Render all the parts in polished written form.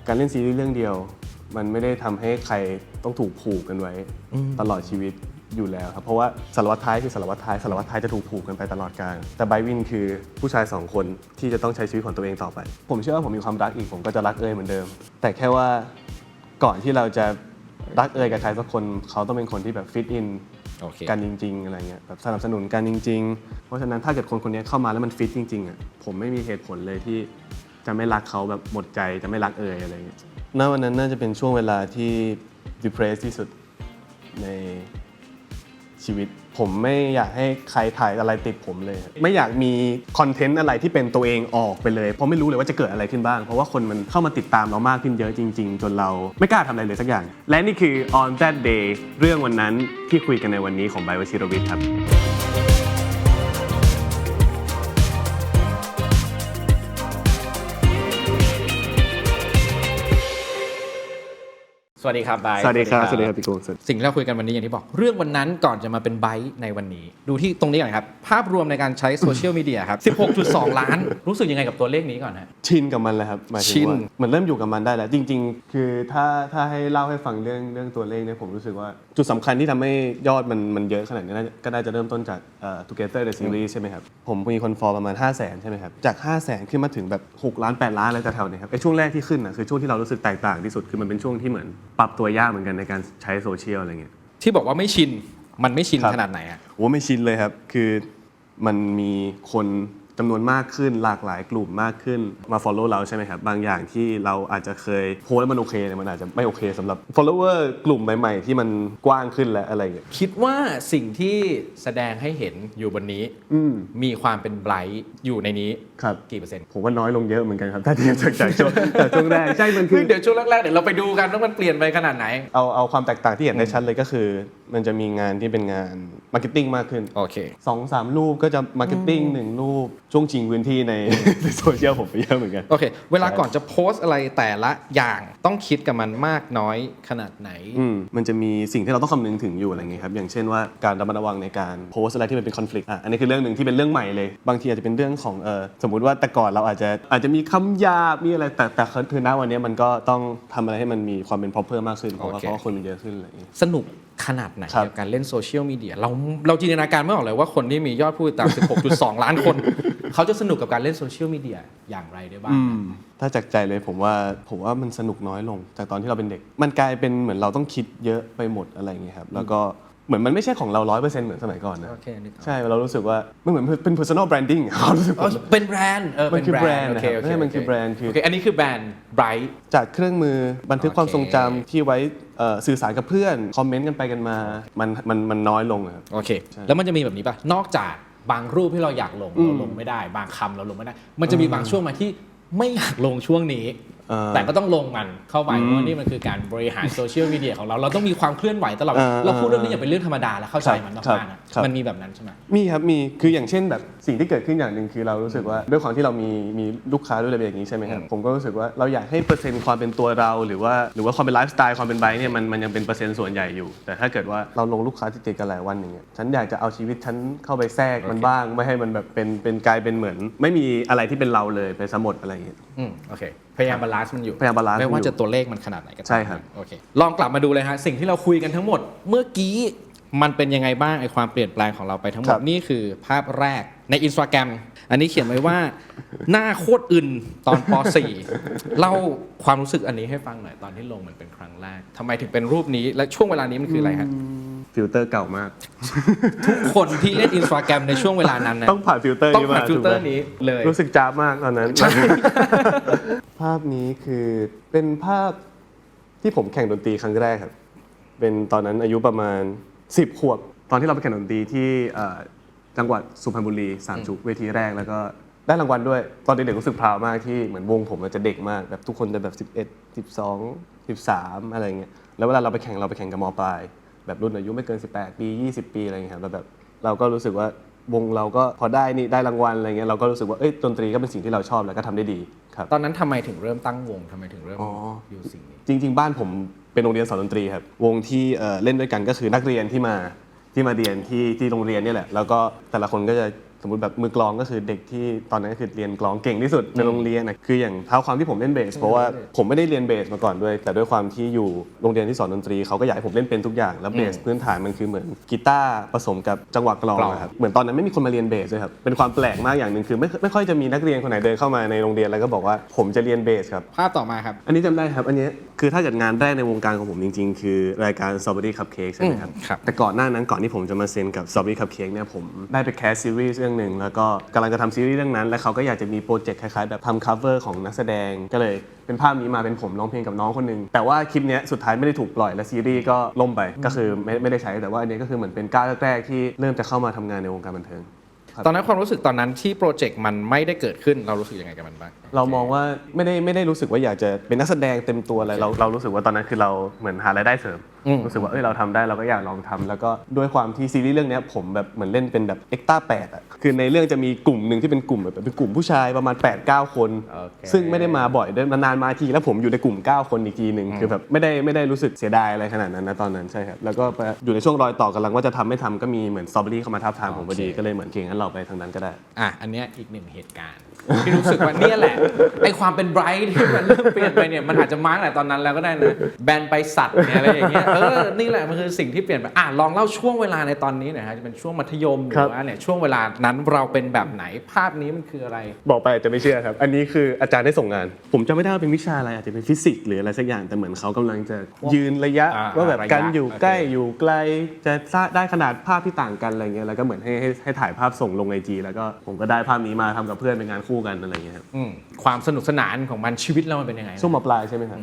การเล่นซีรีส์เรื่องเดียวมันไม่ได้ทำให้ใครต้องถูกผูกกันไว้ตลอดชีวิตอยู่แล้วครับเพราะว่าสารวัตรท้ายคือสารวัตรท้ายจะถูกผูกกันไปตลอดกาลแต่ไบวินคือผู้ชาย2คนที่จะต้องใช้ชีวิตของตัวเองต่อไปผมเชื่อว่าผมมีความรักอีกผมก็จะรักเอยเหมือนเดิมแต่แค่ว่าก่อนที่เราจะรักเอยกับใครสักคนเขาต้องเป็นคนที่แบบฟิตอินกันจริงๆอะไรเงี้ยแบบสนับสนุนกันจริงๆเพราะฉะนั้นถ้าเกิดคนนี้เข้ามาแล้วมันฟิตจริงๆอ่ะผมไม่มีเหตุผลเลยที่จะไม่รักเขาแบบหมดใจจะไม่รักเอยอะไรเงี้ยณวันนั้นน่าจะเป็นช่วงเวลาที่ depressed ที่สุดในชีวิตผมไม่อยากให้ใครถ่ายอะไรติดผมเลยไม่อยากมีคอนเทนต์อะไรที่เป็นตัวเองออกไปเลยเพราะไม่รู้เลยว่าจะเกิดอะไรขึ้นบ้างเพราะว่าคนมันเข้ามาติดตามเรามากขึ้นเยอะจริงๆจนเราไม่กล้าทำอะไรเลยสักอย่างและนี่คือ On That Day เรื่องวันนั้นที่คุยกันในวันนี้ของไบร์ท วชิรวิทย์ครับสวัสดีครับไบร์ท สวัสดีครับพี่โกงสิ่งที่เราคุยกันวันนี้อย่างที่บอกเรื่องวันนั้นก่อนจะมาเป็นไบร์ทในวันนี้ดูที่ตรงนี้ก่อนครับภาพรวมในการใช้โซเชียลมีเดียครับ 16.2 ล้านรู้สึกยังไงกับตัวเลขนี้ก่อนฮะชินกับมันเลยครับหมายถึงว่ามันเริ่มอยู่กับมันได้แล้วจริงๆคือถ้าให้เล่าให้ฟังเรื่องตัวเลขเนี่ยผมรู้สึกว่าจุดสำคัญที่ทำให้ยอดมันเยอะขนาดนี้ก็น่าจะเริ่มต้นจากTogether the Series ใช่ไหมครับผมมีคนฟอลประมาณ 500,000 ใช่ไหมครับจาก 500,000 ขึ้นมาถึงแบบ6ล้าน8ล้านอะไรแถวๆนี้ครับไอ้ช่วงแรกที่ขึ้นน่ะคือช่วงที่เรารู้สึกแตกต่างที่สุดคือมันเป็นช่วงที่เหมือนปรับตัวยากเหมือนกันในการใช้โซเชียลอะไรเงี้ยที่บอกว่าไม่ชินมันไม่ชินขนาดไหนอ่ะโอ้ไม่ชินเลยครับคือมันมีคนจำนวนมากขึ้นหลากหลายกลุ่มมากขึ้นมา follow เราใช่ไหมครับบางอย่างที่เราอาจจะเคยโพสแล้วมันโอเคเนี่ยมันอาจจะไม่โอเคสำหรับ follower กลุ่มใหม่ๆที่มันกว้างขึ้นและอะไรอย่างเงี้ยคิดว่าสิ่งที่แสดงให้เห็นอยู่บนนี้มีความเป็นไบรท์อยู่ในนี้กี่เปอร์เซ็นต์ผมว่าน้อยลงเยอะเหมือนกันครับถ้าเทียบจากช่วงแรกใช่มันคือเดี๋ยวช่วงแรกๆเดี๋ยวเราไปดูกันว่ามันเปลี่ยนไปขนาดไหนเอาความแตกต่างที่เห็นได้ชัดเลยก็คือมันจะมีงานที่เป็นงานมาร์เก็ตติ้งมากขึ้นโอเค 2-3 รูปก็จะมาร์เก็ตติ้ง1รูปช่วงชิงพื้นที่ในโซเชียลผมไปเยอะเหมือนกันโอเคเวลาก่อนจะโพสอะไรแต่ละอย่างต้องคิดกับมันมากน้อยขนาดไหนมันจะมีสิ่งที่เราต้องคำนึงถึงอยู่อะไรเงี้ยครับอย่างเช่นว่าการระมัดระวังในการโพสอะไรที่มันเป็นคอนฟลิกต์อันนี้คือเรื่องหนึ่งที่เป็นเรื่องใหม่เลยบางทีอาจจะเป็นเรื่องของสมมุติว่าแต่ก่อนเราอาจจะมีคำหยาบมีอะไรแต่คือณวันนี้มันก็ต้องทำอะไรให้มันมีความเป็น proper มากขึ้นเพราะว่าคนมันเยอะขึ้นอะไรอย่างเงี้ยสนุกขนาดไหนกับการเล่นโซเชียลมีเดียเราจินตนาการไม่ออกเลยว่าคนที่มียอดผู้ติดตาม 16.2 ล้านคนเขาจะสนุกกับการเล่นโซเชียลมีเดียอย่างไรได้บ้างถ้าจากใจเลยผมว่ามันสนุกน้อยลงจากตอนที่เราเป็นเด็กมันกลายเป็นเหมือนเราต้องคิดเยอะไปหมดอะไรอย่างเงี้ยครับแล้วก็เหมือนมันไม่ใช่ของเรา 100% เหมือนสมัยก่อนนะใช่เรารู้สึกว่ามันเหมือนเป็น personal branding เขารู้สึกเป็นแบรนด์มันคือแบรนด์โอเคมันคือแบรนด์อันนี้คือแบรนด์ Bright จากเครื่องมือบันทึกความทรงจำที่ไว้สื่อสารกับเพื่อนคอมเมนต์กันไปกันมามันน้อยลงครับโอเคแล้วมันจะมีแบบนี้ป่ะนอกจากบางรูปที่เราอยากลงเราลงไม่ได้บางคำเราลงไม่ได้มันจะมีบางช่วงมาที่ไม่อยากลงช่วงนี้แต่ก็ต้องลงมันเข้าไปเพราะว่านี่มันคือการบริหารโซเชียลมีเดียของเราต้องมีความเคลื่อนไหวตลอดเราพูดเรื่องนี้อย่าเป็นเรื่องธรรมดาแล้วเข้าใจมันมากๆนะมันมีแบบนั้นใช่ไหมมีครับมีคืออย่างเช่นแบบสิ่งที่เกิดขึ้นอย่างหนึ่งคือเรารู้สึกว่าด้วยความที่เรามีลูกค้าด้วยอะไรอย่างนี้ใช่ไหมครับผมก็รู้สึกว่าเราอยากให้เปอร์เซ็นต์ความเป็นตัวเราหรือว่าความเป็นไลฟ์สไตล์ความเป็นไบค์เนี่ยมันยังเป็นเปอร์เซ็นต์ส่วนใหญ่อยู่แต่ถ้าเกิดว่าเราลงลูกค้าที่ติดกันหลายวันอย่างเงี้ยฉันอยากจะเอาชีวิตฉันเข้าไปแทรกมันบ้างไม่ให้มันแบบเป็นกลายเป็นเหมือนไม่มีอะไรที่เป็นเราเลยไปซะหมดอะไรอย่างเงี้ยโอเคพยายามบาลานซ์มันอยู่พยายามบาลานซ์ไม่ว่าจะตัวเลขมันขนาดไหนก็ตามใช่ครับโอเคลองกลับมาดูเลยฮะสิ่งที่เราคุยกันทั้งหมดเมื่อกี้มันเป็นยังไงบ้างไอ้ความเปลี่ยนแปลงของเราไปทั้งหมดนี่คือภาพแรกใน Instagram อันนี้เขียนไว้ว่าหน้าโคตรอึนตอนป .4 เล่าความรู้สึกอันนี้ให้ฟังหน่อยตอนที่ลงมันเป็นครั้งแรกทำไมถึงเป็นรูปนี้และช่วงเวลานี้มันคืออะไรฮะฟิลเตอร์เก่ามากทุกคนที่เล่น Instagram ในช่วงเวลานั้นนะต้องผ่านฟิลเตอร์นี้เลยรู้สึกจ้าบมากตอนนั้นภาพนี้คือเป็นภาพที่ผมแข่งดนตรีครั้งแรกครับเป็นตอนนั้นอายุประมาณ10 ขวบตอนที่เราไปแข่งดนตรีที่จังหวัดสุพรรณบุรี3 จุกเวทีแรกแล้วก็ได้รางวัลด้วยตอนเด็กๆรู้สึกพราวมากที่เหมือนวงผมจะเด็กมากแบบทุกคนจะแบบ11 12 13อะไรเงี้ยแล้วเวลาเราไปแข่งกับม.ปลายแบบรุ่นอายุไม่เกิน18 ปี20 ปีอะไรเงี้ยครับแล้วแบบเราก็รู้สึกว่าวงเราก็พอได้รางวัลอะไรเงี้ยเราก็รู้สึกว่าดนตรีก็เป็นสิ่งที่เราชอบแล้วก็ทำได้ดีครับตอนนั้นทำไมถึงเริ่มตั้งวงทำไมถึงเริ่มอยู่สิ่งนี้จริงๆบ้านผมเป็นโรงเรียนสอนดนตรีครับวงที่เล่นด้วยกันก็คือนักเรียนที่มาเรียนที่โรงเรียนนี่แหละแล้วก็แต่ละคนก็จะ สมมติแบบมือกลองก็คือเด็กที่ตอนนั้นก็คือเรียนกลองเก่งที่สุดในโรงเรียนนะคืออย่างเท้าความที่ผมเล่นเบสเพราะว่าผมไม่ได้เรียนเบสมาก่อนด้วยแต่ด้วยความที่อยู่โรงเรียนที่สอนดนตรีเขาก็อยากให้ผมเล่นเป็นทุกอย่างแล้วเบสพื้นฐานมันคือเหมือนกีตาร์ผสมกับจังหวะกลองครับเหมือนตอนนั้นไม่มีคนมาเรียนเบสเลยครับเป็นความแปลกมากอย่างหนึ่งคือไม่ค่อยจะมีนักเรียนคนไหนเดินเข้ามาในโรงเรียนแล้วก็บอกว่าผมจะเรียนเบสครับภาพต่อมาครับ อันนี้จำได้ครับอันนี้คือถ้าจัดงานแรกในวงการของผมจริงๆคือรายการ Strawberry Cupcake ใช่ไหมครับแต่ก่อนหน้านั้นก่อนที่ผมจะมาเซ็นกับ Strawberry Cupcake เนี่ยผมได้ไปแคสซีรีส์เรื่องหนึ่งแล้วก็กำลังจะทำซีรีส์เรื่องนั้นแล้วเขาก็อยากจะมีโปรเจกต์คล้ายๆแบบทำ cover ของนักแสดงก็เลยเป็นภาพนี้มาเป็นผมร้องเพลงกับน้องคนหนึ่งแต่ว่าคลิปนี้สุดท้ายไม่ได้ถูกปล่อยและซีรีส์ก็ล่มไปก็คือไม่ได้ใช้แต่ว่าอันนี้ก็คือเหมือนเป็นก้าวแรกๆที่เริ่มจะเข้ามาทำงานในวงการบันเทิงตอนนั้นความรู้สึกตอนนั้นที่โปรเจกต์มันไม่ได้เกิดขึ้นเรารู้สึกยังไงกับมันบ้างเรามองว่าไม่ได้รู้สึกว่าอยากจะเป็นนักแสดงเต็มตัวอะไรเรารู้สึกว่าตอนนั้นคือเราเหมือนหารายได้เสริมรู้สึกว่าเราทำได้เราก็อยากลองทำแล้วก็ด้วยความที่ซีรีส์เรื่องนี้ผมแบบเหมือนเล่นเป็นแบบเอ็กซ์ต้า8อ่ะคือในเรื่องจะมีกลุ่มหนึ่งที่เป็นกลุ่มแบบเป็นกลุ่มผู้ชายประมาณ 8-9 คนซึ่งไม่ได้มาบ่อยด้วยนานๆมาทีแล้วผมอยู่ในกลุ่ม9คนอีกทีนึงคือแบบไม่ได้รู้สึกเสียดายอะไรขนาดนั้นนะตอนนั้นใช่ครับแล้วก็อยู่ในช่วงรอยต่อกำลังว่าจะทำไม่ทำก็มีเหมือน Strawberry เข้ามาทับทามผมพอดีก็เลยเหมือนเก่งงั้นเราไปทางนั้นก็ได้อันนี้อีกหนึ่งเหตุการณ์ที่รู้สึกว่าเนี่ยแหละไอความเป็นไบรท์ที่มันเริ่มเปลี่ยนไปเนี่ยมันอาจจะมาร์กแต่ตอนนั้นแล้วก็ได้นะแบนไปสัตว์เนี่ยอะไรอย่างเงี้ยนี่แหละมันคือสิ่งที่เปลี่ยนไปลองเล่าช่วงเวลาในตอนนี้หน่อยฮะจะเป็นช่วงมัธยมหรือว่าเนี่ยช่วงเวลานั้นเราเป็นแบบไหนภาพนี้มันคืออะไรบอกไปจะไม่เชื่อครับอันนี้คืออาจารย์ได้ส่งงานผมจำไม่ได้ว่าเป็นวิชาอะไรอาจจะเป็นฟิสิกส์หรืออะไรสักอย่างแต่เหมือนเขากำลังจะยืนระยะว่าแบบการอยู่ใกล้อยู่ไกลจะได้ขนาดภาพที่ต่างกันอะไรเงี้ยแล้วก็เหมือนให้ถ่ายภาพส่งลง IG แล้วก็ผมก็ได้ภาพนี้มาทำกับเพื่อนเป็นงานคู่กันอะไรเงี้ยครับความสนุกสนานของมันชีวิตเรามันเป็นยังไงช่วงม.ปลายใช่ไหมครับ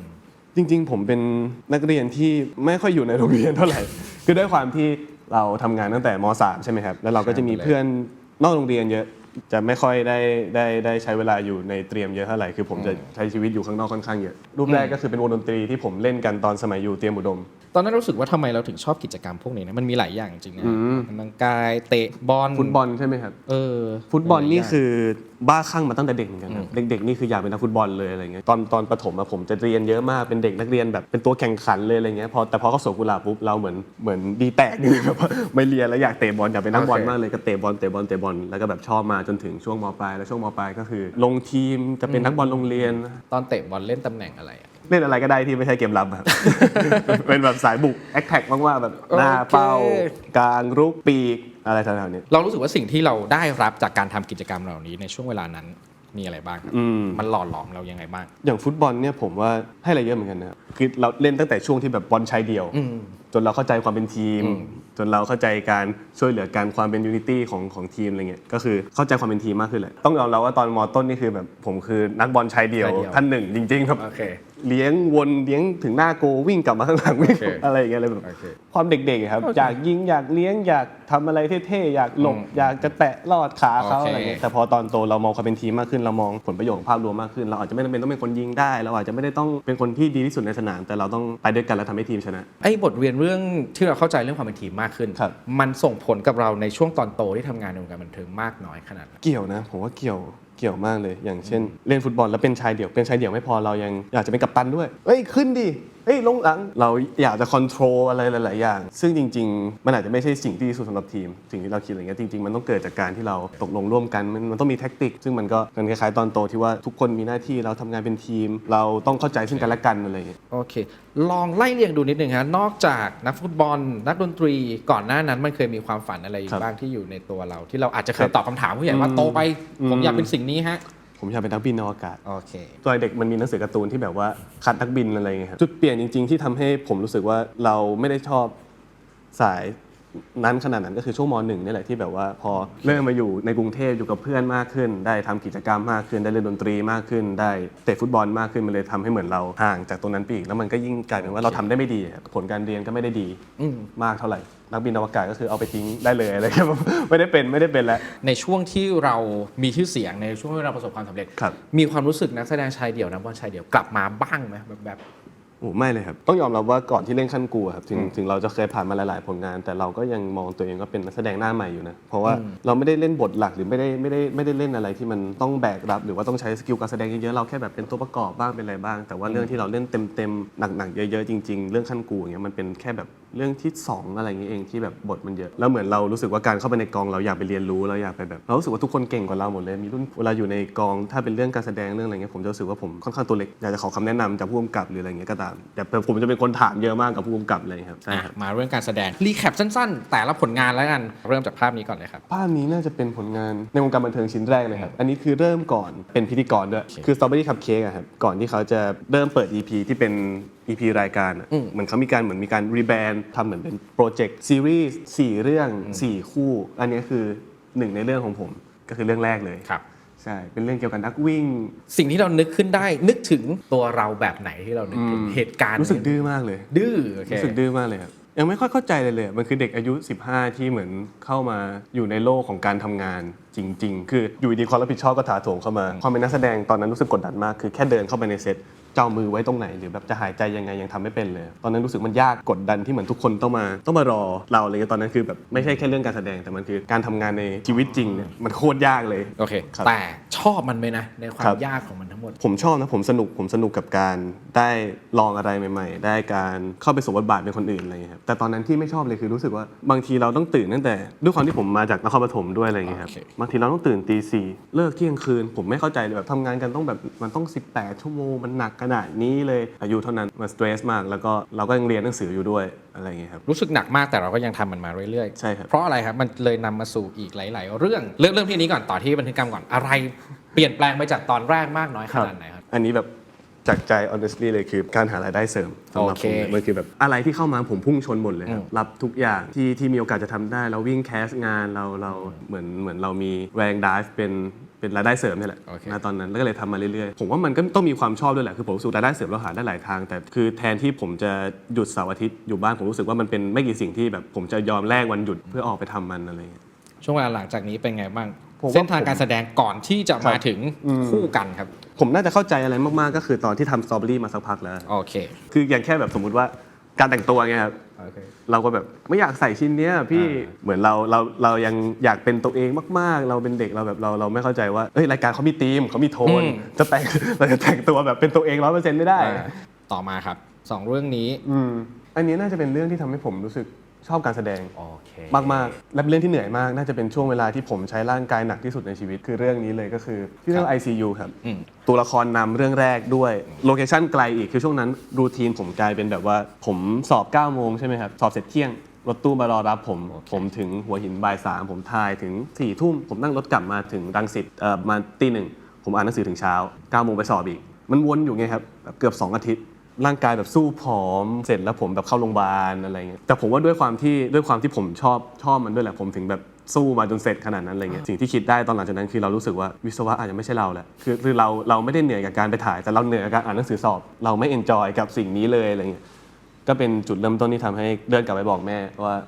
จริงๆผมเป็นนักเรียนที่ไม่ค่อยอยู่ในโรงเรียนเท่าไหร่คือด้วยความที่เราทำงานตั้งแต่ม.3 ใช่ไหมครับแล้วเราก็จะมีเพื่อนนอกโรงเรียนเยอะจะไม่ค่อยได้ใช้เวลาอยู่ในเตรียมเยอะเท่าไหร่คือผมจะใช้ชีวิตอยู่ข้างนอกค่อนข้างเยอะรูปแรกก็คือเป็นวงดนตรีที่ผมเล่นกันตอนสมัยอยู่เตรียมอุดมตอนนั้นรู้สึกว่าทำไมเราถึงชอบกิจกรรมพวกนี้นะมันมีหลายอย่างจริงนะกำลังกายเตะบอลฟุตบอลใช่ไหมครับฟุตบอลนี่คือบ้าคลั่งมาตั้งแต่เด็กเหมือนกันครับเด็กๆนี่คืออยากเป็นนักฟุตบอลเลยอะไรเงี้ยตอนประถมผมจะเรียนเยอะมากเป็นเด็กนักเรียนแบบเป็นตัวแข่งขันเลยอะไรเงี้ยแต่พอเข้าสวนกุหลาบปุ๊บเราเหมือนดีแตกเลยแบบไม่เรียนแล้วอยากเตะบอลอยากเป็นนักบอลมากเลยก็เตะบอลแล้วก็แบบชอบมาจนถึงช่วงม.ปลายแล้วช่วงม.ปลายก็คือลงทีมจะเป็นนักบอลโรงเรียนตอนเตะบอลเล่นตำแหน่งอะไรเล่นอะไรก็ได้ที่ไม่ใช่เกมรับครับ เป็นแบบสายบุกแอคแท็กมากๆแบบหน้าเป้ากลางรุกปีกอะไรแถวๆนี้เรารู้สึกว่าสิ่งที่เราได้รับจากการทำกิจกรรมเหล่านี้ในช่วงเวลานั้นมีอะไรบ้างครับมันหล่อหลอมเรายังไงบ้างอย่างฟุตบอลเนี่ยผมว่าให้อะไรเยอะเหมือนกันนะครับคือเราเล่นตั้งแต่ช่วงที่แบบบอลชายเดี่ยวจนเราเข้าใจความเป็นทีมจนเราเข้าใจการช่วยเหลือกันความเป็นยูนิตี้ของทีมอะไรเงี้ยก็คือเข้าใจความเป็นทีมมากขึ้นเลยต้องยอมรับว่าตอนม.ต้นนี่คือแบบผมคือนักบอลชายเดี่ยวท่านหนึ่งจริงๆครับเลี้ยงวนเลี้ยงถึงหน้าโกวิ่งกลับมาข้างหลังวิ่งอะไรอย่างเงี้ยเลยแบบความเด็กๆครับอยากยิงอยากเลี้ยงอยากทำอะไรเท่ๆอยากหลบอยากจะแตะลอดขาเขาอะไรเงี้ยแต่พอตอนโตเรามองความเป็นทีมมากขึ้นเรามองผลประโยชน์ของภาพรวมมากขึ้นเราอาจจะไม่จำเป็นต้องเป็นคนยิงได้เราอาจจะไม่ได้ต้องเป็นคนที่ดีที่สุดในสนามแต่เราต้องไปด้วยกันและทำให้ทีมชนะไอ้บทเรียนเรื่องที่เราเข้าใจเรื่องความเป็นทีมมากขึ้นมันส่งผลกับเราในช่วงตอนโตที่ทำงานในวงการบันเทิงมากน้อยขนาดไหนเกี่ยวนะผมว่าเกี่ยวมากเลยอย่างเช่นเล่นฟุตบอลแล้วเป็นชายเดี่ยวไม่พอเรายังอยากจะเป็นกัปตันด้วยขึ้นดิลงหลังเราอยากจะคอนโทรลอะไรหลายๆอย่างซึ่งจริงๆมันอาจจะไม่ใช่สิ่งที่ดีสุดสำหรับทีมสิ่งที่เราคิดอะไรเงี้ยจริงๆมันต้องเกิดจากการที่เราตกลงร่วมกันมันต้องมีแท็กติกซึ่งมันก็คล้ายๆตอนโตที่ว่าทุกคนมีหน้าที่เราทำงานเป็นทีมเราต้องเข้าใจซึ่งกันและกันอะไรอย่างเงี้ยโอเคลองไล่เรียงดูนิดนึงฮะนอกจากนักฟุตบอลนักดนตรีก่อนหน้านั้นมันเคยมีความฝันอะไรบ้างที่อยู่ในตัวเราที่เราอาจจะเคยตอบคำถามผู้ใหญ่ว่าโตไปผมอยากเป็นสิ่งนี้ฮะผมอยากเป็นนักบินอวกาศโอเคตอนเด็กมันมีหนังสือการ์ตูนที่แบบว่าคัดนักบินอะไรเงี้ยครับจุดเปลี่ยนจริงๆที่ทำให้ผมรู้สึกว่าเราไม่ได้ชอบสายนั้นขนาดนั้นก็คือช่วงม.1นี่แหละที่แบบว่าพอเริ่มมาอยู่ในกรุงเทพอยู่กับเพื่อนมากขึ้นได้ทำกิจกรรมมากขึ้นได้เล่นดนตรีมากขึ้นได้เตะฟุตบอลมากขึ้นมันเลยทำให้เหมือนเราห่างจากตรงนั้นไปอีกแล้วมันก็ยิ่งกลายเป็นว่าเราทำได้ไม่ดีผลการเรียนก็ไม่ได้ดีมากเท่าไหร่นักบินอวกาศก็คือเอาไปทิ้งได้เลยอะไรครับไม่ได้เป็นแล้วในช่วงที่เรามีชื่อเสียงในช่วงที่เราประสบความสำเร็จมีความรู้สึกนักแสดงชายเดี่ยวนักบอลชายเดี่ยวกลับมาบ้างไหมแบบ โอ้ไม่เลยครับต้องยอมรับว่าก่อนที่เล่นขั้นกูครับถึงเราจะเคยผ่านมาหลายๆผลงานแต่เราก็ยังมองตัวเองว่าเป็นนักแสดงหน้าใหม่อยู่นะเพราะว่าเราไม่ได้เล่นบทหลักหรือไม่ได้เล่นอะไรที่มันต้องแบกรับหรือว่าต้องใช้สกิลการแสดงเยอะๆเราแค่แบบเป็นตัวประกอบบ้างเป็นอะไรบ้างแต่ว่าเรื่องที่เราเล่นเต็มๆหนักๆเยอะๆจริงๆเรื่องขั้นกูอย่างเงี้ยมันเป็นแค่แบบเรื่องที่2อะไรอย่างเงี้ยเองที่แบบบทมันเยอะแล้วเหมือนเรารู้สึกว่าการเข้าไปในกองเราอยากไปเรียนรู้เราอยากไปแบบเรารู้สึกว่าทุกคนเก่งกว่าเราหมดเลยมีรุ่นเวลาอยู่ในกองถ้าเป็นเรื่องการแสดงเรื่องอะไรเงี้ยผมจะรู้สึกว่าผมค่อนข้างตัวเล็กอยากจะขอคำแนะนำจากผู้กำกับหรืออะไรเงี้ยก็ตามแต่ผมจะเป็นคนถามเยอะมากกับผู้กำกับเลยครับใช่ครับ มาเรื่องการแสดงรีแคปสั้นๆ แต่ละผลงานแล้วกันเริ่มจากภาพนี้ก่อนเลยครับ ภาพนี้น่าจะเป็นผลงานในวงการบันเทิงชิ้นแรกเลยครับอันนี้คือเริ่มก่อนเป็นพิธีกรด้วยคือ Strawberry Cupcake อะครับก่อนที่เขาจะเริ่มเปิด EP ที่เป็น EP รายการอะเหมือนเขามีการรีแบรนด์ทำเหมือนเป็นโปรเจกต์ซีรีส์4เรื่อง4คู่อันนี้คือ1ในเรื่องของผมก็คือเรื่องแรกเลย ครับ ใช่เป็นเรื่องเกี่ยวกับนักวิ่ง สิ่งที่เรานึกขึ้นได้นึกถึงตัวเราแบบไหนที่เรานึกถึงเหตุการณ์ รู้สึกดื้อมากเลย ดื้อโอเค รู้สึกดื้อมากเลยครับยังไม่ค่อยเข้าใจเลยมันคือเด็กอายุ 15 ที่เหมือนเข้ามาอยู่ในโลกของการทำงานจริง ๆ คืออยู่ดีความรับผิดชอบก็ถาโถมเข้ามาความเป็นนักแสดงตอนนั้นรู้สึกกดดันมากคือแค่เดินเข้าไปในเซตจะเอามือไว้ตรงไหนหรือแบบจะหายใจยังไงยังทำไม่เป็นเลยตอนนั้นรู้สึกมันยากกดดันที่เหมือนทุกคนต้องมารอเราอะไรเงี้ยตอนนั้นคือแบบไม่ใช่แค่เรื่องการแสดงแต่มันคือการทำงานในชีวิตจริงเนี่ยมันโคตรยากเลย โอเค ครับ แต่ชอบมันไหมนะในควา ครั ม บ ยากของมันทั้งหมด ผมชอบนะผมสนุกกับการได้ลองอะไรใหม่ๆ ได้การเข้าไปสวมบทบาทเป็นคนอื่นอะไรเงี้ยครับแต่ตอนนั้นที่ไม่ชอบเลยคือรู้สึกว่าบางทีเราต้องตื่นตั้งแต่ด้วยความที่ผมมาจากนครปฐมด้วยอะไรเงี้ยครับ โอเค บางทีเราต้องตื่นตี 4เลิกเที่ยงคืนผมไม่เข้าใจเลยแบบทำงานกันต้องแบบมันต้อง18 ชั่วโมงมันหนักขนาดนี้เลยอายุเท่านั้นมันสเตรสมากแล้วก็เราก็ยังเรียนหนังสืออยู่ด้วยอะไรเงี้ยครับ รู้สึกหนักมากแต่เราก็ยังทำมันมาเรื่อยๆ ใช่ครับ เพราะอะไรครับมันเลยนำมาสู่อีกหลาย ๆ เรื่องเริ่มที่นี้ก่อนต่อที่บันทึกกรรมก่อนอะไรเปลี่ยนแปลงไปจากตอนแรกมากน้อยขนาดไหนครับ อันนี้แบบจากใจ honestly เลยคือการหารายได้เสริมสำหรับ โอเค ผมมันคือแบบอะไรที่เข้ามาผมพุ่งชนหมดเลยครับรับทุกอย่างที่มีโอกาสจะทำได้เราวิ่งแคสงานเราเหมือนเรามีแรงด i ฟเป็นรายได้เสริมนี่แหละ โอเค ณตอนนั้นแล้วก็เลยทำมาเรื่อยๆผมว่ามันก็ต้องมีความชอบด้วยแหละคือผมรู้สึกรายได้เสริมเราหาได้หลายทาง แต่คือแทนที่ผมจะหยุดเสาร์อาทิตย์อยู่บ้านผมรู้สึกว่ามันเป็นไม่กี่สิ่งที่แบบผมจะยอมแลกวันหยุดเพื่อออกไปทำมันอะไรอย่างเงี้ย ช่วงเวลาหลังจากนี้เป็นไงบ้าง ผมว่า เส้นทางการแสดงก่อนที่จะมาถึงคู่กันครับ ผมน่าจะเข้าใจอะไรมากๆก็คือตอนที่ทำสตรอเบอรี่มาสักพักแล้ว โอเค คืออย่างแค่แบบสมมุติว่าการแต่งตัวไงครับ โอเค เราก็แบบไม่อยากใส่ชิ้นเนี้ยพี่เหมือนเรายังอยากเป็นตัวเองมากๆ เราเป็นเด็กเราแบบเราไม่เข้าใจว่าเอ้ยรายการเขามีธีมเขามีโทนจะแต่งเราจะแต่งตัวแบบเป็นตัวเอง 100% ไม่ได้ ต่อมาครับสองเรื่องนี้ อันนี้น่าจะเป็นเรื่องที่ทำให้ผมรู้สึกชอบการแสดง โอเค มากๆและเป็นเรื่องที่เหนื่อยมากน่าจะเป็นช่วงเวลาที่ผมใช้ร่างกายหนักที่สุดในชีวิตคือเรื่องนี้เลยก็คือที่เรื่อง ICU ครับตัวละครนำเรื่องแรกด้วยโลเคชั่นไกลอีกคือช่วงนั้นรูทีนผมกลายเป็นแบบว่าผมสอบ9 โมงใช่ไหมครับสอบเสร็จเที่ยงรถตู้มารอรับผมถึงหัวหินบ่าย 3ผมถ่ายถึง4 ทุ่มผมนั่งรถกลับมาถึงรังสิตมาตี 1ผมอ่านหนังสือถึงเช้า9 โมงไปสอบอีกมันวนอยู่ไงครับแบบเกือบ2 อาทิตย์ร่างกายแบบสู้ผอมเสร็จแล้วผมแบบเข้าโรงพยาบาลอะไรเงี้ยแต่ผมว่าด้วยความที่ผมชอบมันด้วยแหละผมถึงแบบสู้มาจนเสร็จขนาดนั้นอะไรเงี้ยสิ่งที่คิดได้ตอนหลังจากนั้นคือเรารู้สึกว่าวิศวะอาจจะไม่ใช่เราแหละคือเราไม่ได้เหนื่อยกับการไปถ่ายแต่เราเหนื่อยกับการอ่านหนังสือสอบเราไม่เอนจอยกับสิ่งนี้เลยอะไรเงี้ยก็เป็นจุดเริ่มต้นที่ทำให้เดินกลับไปบอกแม่ว่า